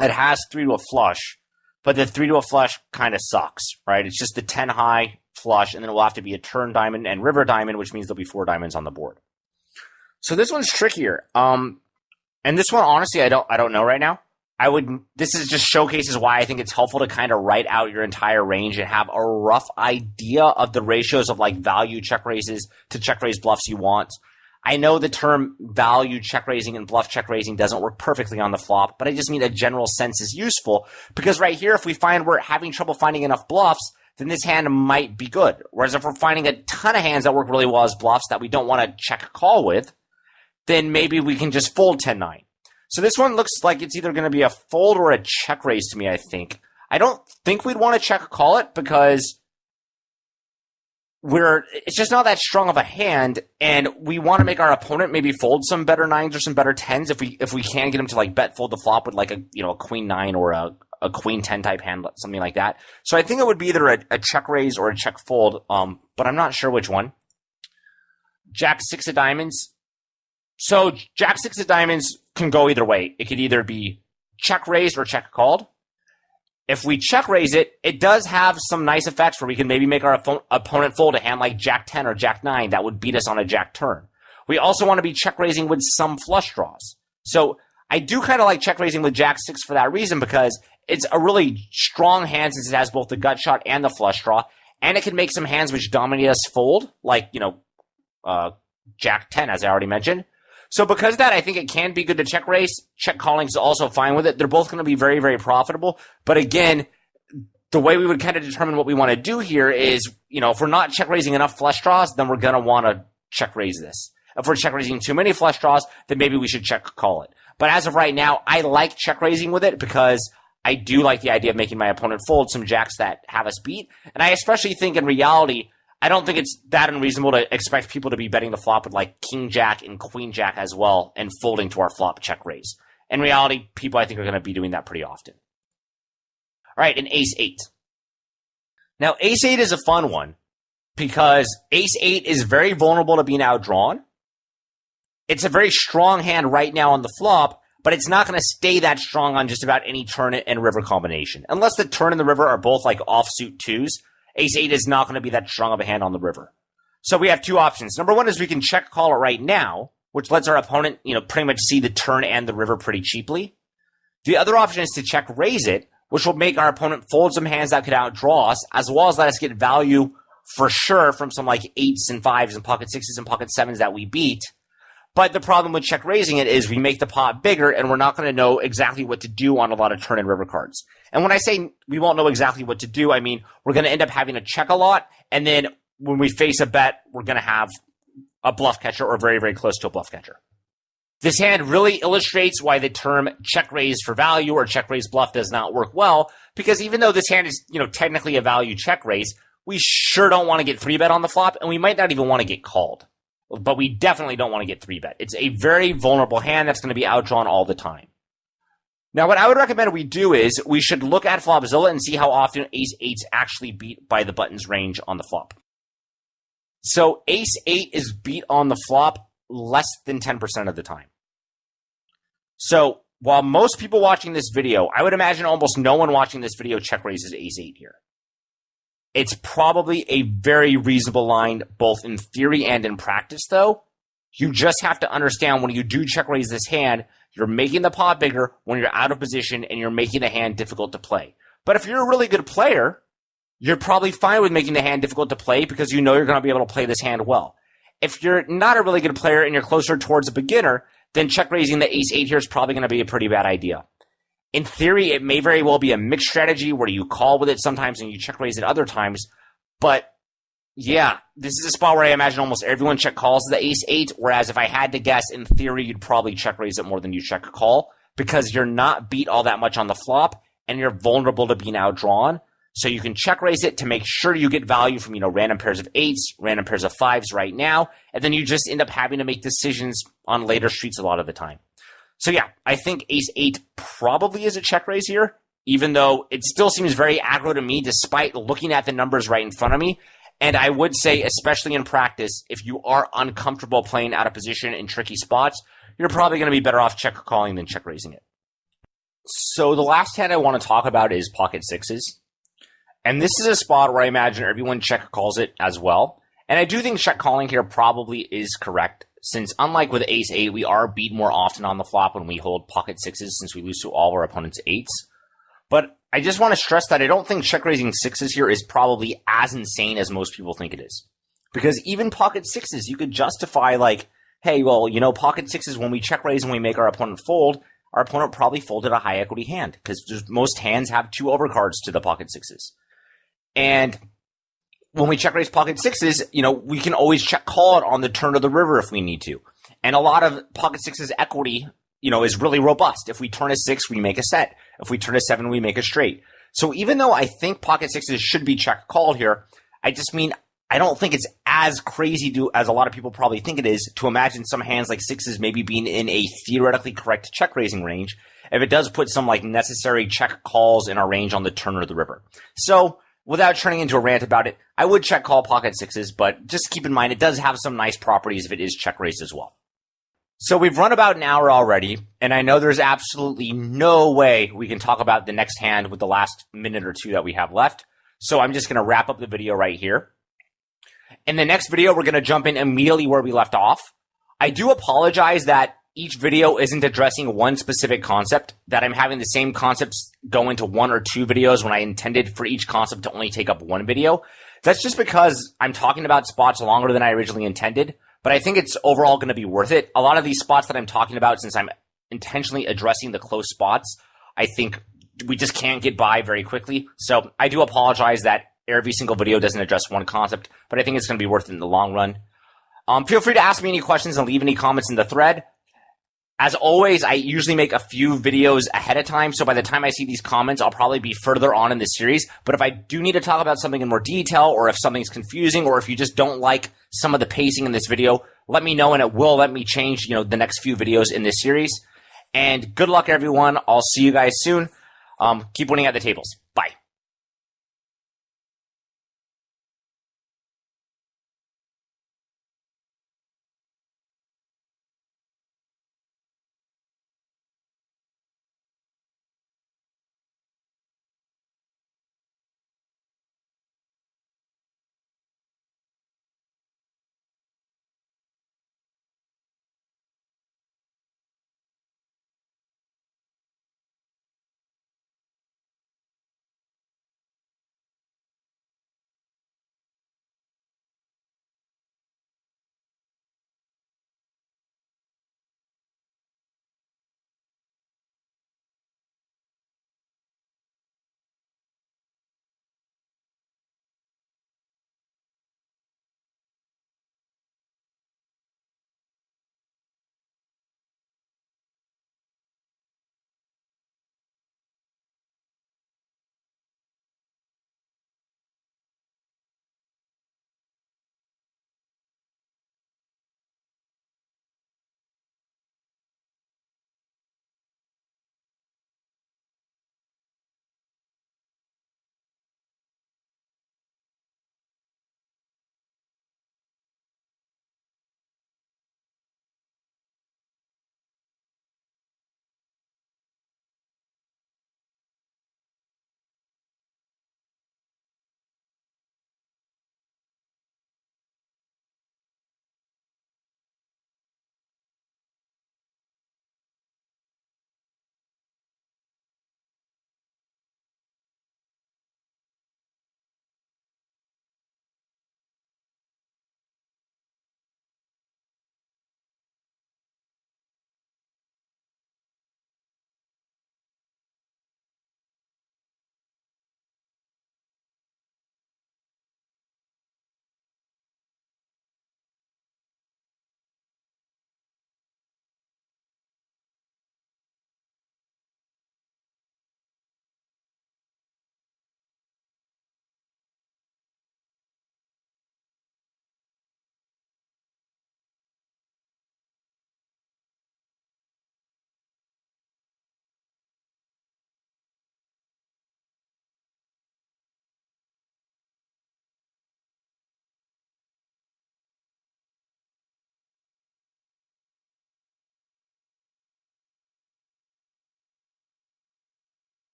it has 3 to a flush, but the 3 to a flush kind of sucks, right? It's just the 10 high flush, and then it will have to be a turn diamond and river diamond, which means there'll be 4 diamonds on the board. So this one's trickier. And this one, honestly, I don't know right now. This is just showcases why I think it's helpful to kind of write out your entire range and have a rough idea of the ratios of like value check raises to check raise bluffs you want. I know the term value check raising and bluff check raising doesn't work perfectly on the flop, but I just mean a general sense is useful because right here, if we find we're having trouble finding enough bluffs, then this hand might be good. Whereas if we're finding a ton of hands that work really well as bluffs that we don't want to check call with, then maybe we can just fold 10-9. So this one looks like it's either going to be a fold or a check raise to me, I think. I don't think we'd want to check call it because it's just not that strong of a hand, and we want to make our opponent maybe fold some better 9s or some better 10s if we can get him to like bet fold the flop with like a queen 9 or a queen 10 type hand, something like that. So I think it would be either a check raise or a check fold, but I'm not sure which one. Jack 6 of diamonds. So Jack 6 of diamonds can go either way. It could either be check raised or check called. If we check raise it, it does have some nice effects where we can maybe make our opponent fold a hand like Jack 10 or Jack 9 that would beat us on a Jack turn. We also want to be check raising with some flush draws. So I do kind of like check raising with Jack 6 for that reason because it's a really strong hand since it has both the gut shot and the flush draw, and it can make some hands which dominate us fold, like, Jack 10, as I already mentioned. So because of that, I think it can be good to check raise. Check calling is also fine with it. They're both going to be very, very profitable. But again, the way we would kind of determine what we want to do here is, if we're not check raising enough flush draws, then we're going to want to check raise this. If we're check raising too many flush draws, then maybe we should check call it. But as of right now, I like check raising with it because I do like the idea of making my opponent fold some jacks that have us beat. And I especially think in reality, I don't think it's that unreasonable to expect people to be betting the flop with like king jack and queen jack as well and folding to our flop check raise. In reality, people I think are going to be doing that pretty often. All right, an ace 8. Now, ace 8 is a fun one because ace 8 is very vulnerable to being outdrawn. It's a very strong hand right now on the flop, but it's not going to stay that strong on just about any turn and river combination. Unless the turn and the river are both like offsuit 2s, ace 8 is not going to be that strong of a hand on the river. So we have 2 options. Number 1 is we can check call it right now, which lets our opponent, pretty much see the turn and the river pretty cheaply. The other option is to check raise it, which will make our opponent fold some hands that could outdraw us, as well as let us get value for sure from some like 8s and 5s and pocket 6s and pocket 7s that we beat. But the problem with check raising it is we make the pot bigger and we're not going to know exactly what to do on a lot of turn and river cards. And when I say we won't know exactly what to do, I mean we're going to end up having to check a lot, and then when we face a bet, we're going to have a bluff catcher or very, very close to a bluff catcher. This hand really illustrates why the term check raise for value or check raise bluff does not work well, because even though this hand is, technically a value check raise, we sure don't want to get 3-bet on the flop, and we might not even want to get called. But we definitely don't want to get 3-bet. It's a very vulnerable hand that's going to be outdrawn all the time. Now, what I would recommend we do is we should look at Flopzilla and see how often ace 8's actually beat by the button's range on the flop. So ace 8 is beat on the flop less than 10% of the time. So while most people watching this video, I would imagine almost no one watching this video check raises ace 8 here. It's probably a very reasonable line, both in theory and in practice, though. You just have to understand when you do check raise this hand, you're making the pot bigger when you're out of position and you're making the hand difficult to play. But if you're a really good player, you're probably fine with making the hand difficult to play because you know you're going to be able to play this hand well. If you're not a really good player and you're closer towards a beginner, then check raising the ace-8 here is probably going to be a pretty bad idea. In theory, it may very well be a mixed strategy where you call with it sometimes and you check raise it other times. But yeah, this is a spot where I imagine almost everyone check calls the ace-8, whereas if I had to guess, in theory, you'd probably check raise it more than you check call because you're not beat all that much on the flop and you're vulnerable to being outdrawn. So you can check raise it to make sure you get value from, random pairs of 8s, random pairs of 5s right now, and then you just end up having to make decisions on later streets a lot of the time. So yeah, I think ace-8 probably is a check raise here, even though it still seems very aggro to me despite looking at the numbers right in front of me. And I would say, especially in practice, if you are uncomfortable playing out of position in tricky spots, you're probably going to be better off check calling than check raising it. So the last hand I want to talk about is pocket 6s. And this is a spot where I imagine everyone check calls it as well. And I do think check calling here probably is correct, since unlike with ace-8, we are beat more often on the flop when we hold pocket 6s since we lose to all of our opponent's 8s. But I just want to stress that I don't think check raising 6s here is probably as insane as most people think it is. Because even pocket 6s, you could justify like, hey, well, pocket 6s, when we check raise and we make our opponent fold, our opponent probably folded a high equity hand because most hands have 2 overcards to the pocket 6s. And when we check raise pocket 6s, we can always check call it on the turn of the river if we need to. And a lot of pocket 6s equity, is really robust. If we turn a 6, we make a set. If we turn a 7, we make a straight. So even though I think pocket 6s should be check called here, I don't think it's as crazy as a lot of people probably think it is to imagine some hands like 6s maybe being in a theoretically correct check raising range if it does put some like necessary check calls in our range on the turn of the river. So without turning into a rant about it, I would check call pocket 6s, but just keep in mind it does have some nice properties if it is check raised as well. So we've run about an hour already, and I know there's absolutely no way we can talk about the next hand with the last minute or two that we have left. So I'm just going to wrap up the video right here. In the next video, we're going to jump in immediately where we left off. I do apologize that each video isn't addressing one specific concept, that I'm having the same concepts go into 1 or 2 videos when I intended for each concept to only take up 1 video. That's just because I'm talking about spots longer than I originally intended, but I think it's overall going to be worth it. A lot of these spots that I'm talking about, since I'm intentionally addressing the close spots, I think we just can't get by very quickly. So I do apologize that every single video doesn't address one concept, but I think it's going to be worth it in the long run. Feel free to ask me any questions and leave any comments in the thread. As always, I usually make a few videos ahead of time, so by the time I see these comments, I'll probably be further on in the series. But if I do need to talk about something in more detail, or if something's confusing, or if you just don't like some of the pacing in this video, let me know and it will let me change, the next few videos in this series. And good luck, everyone. I'll see you guys soon. Keep winning at the tables.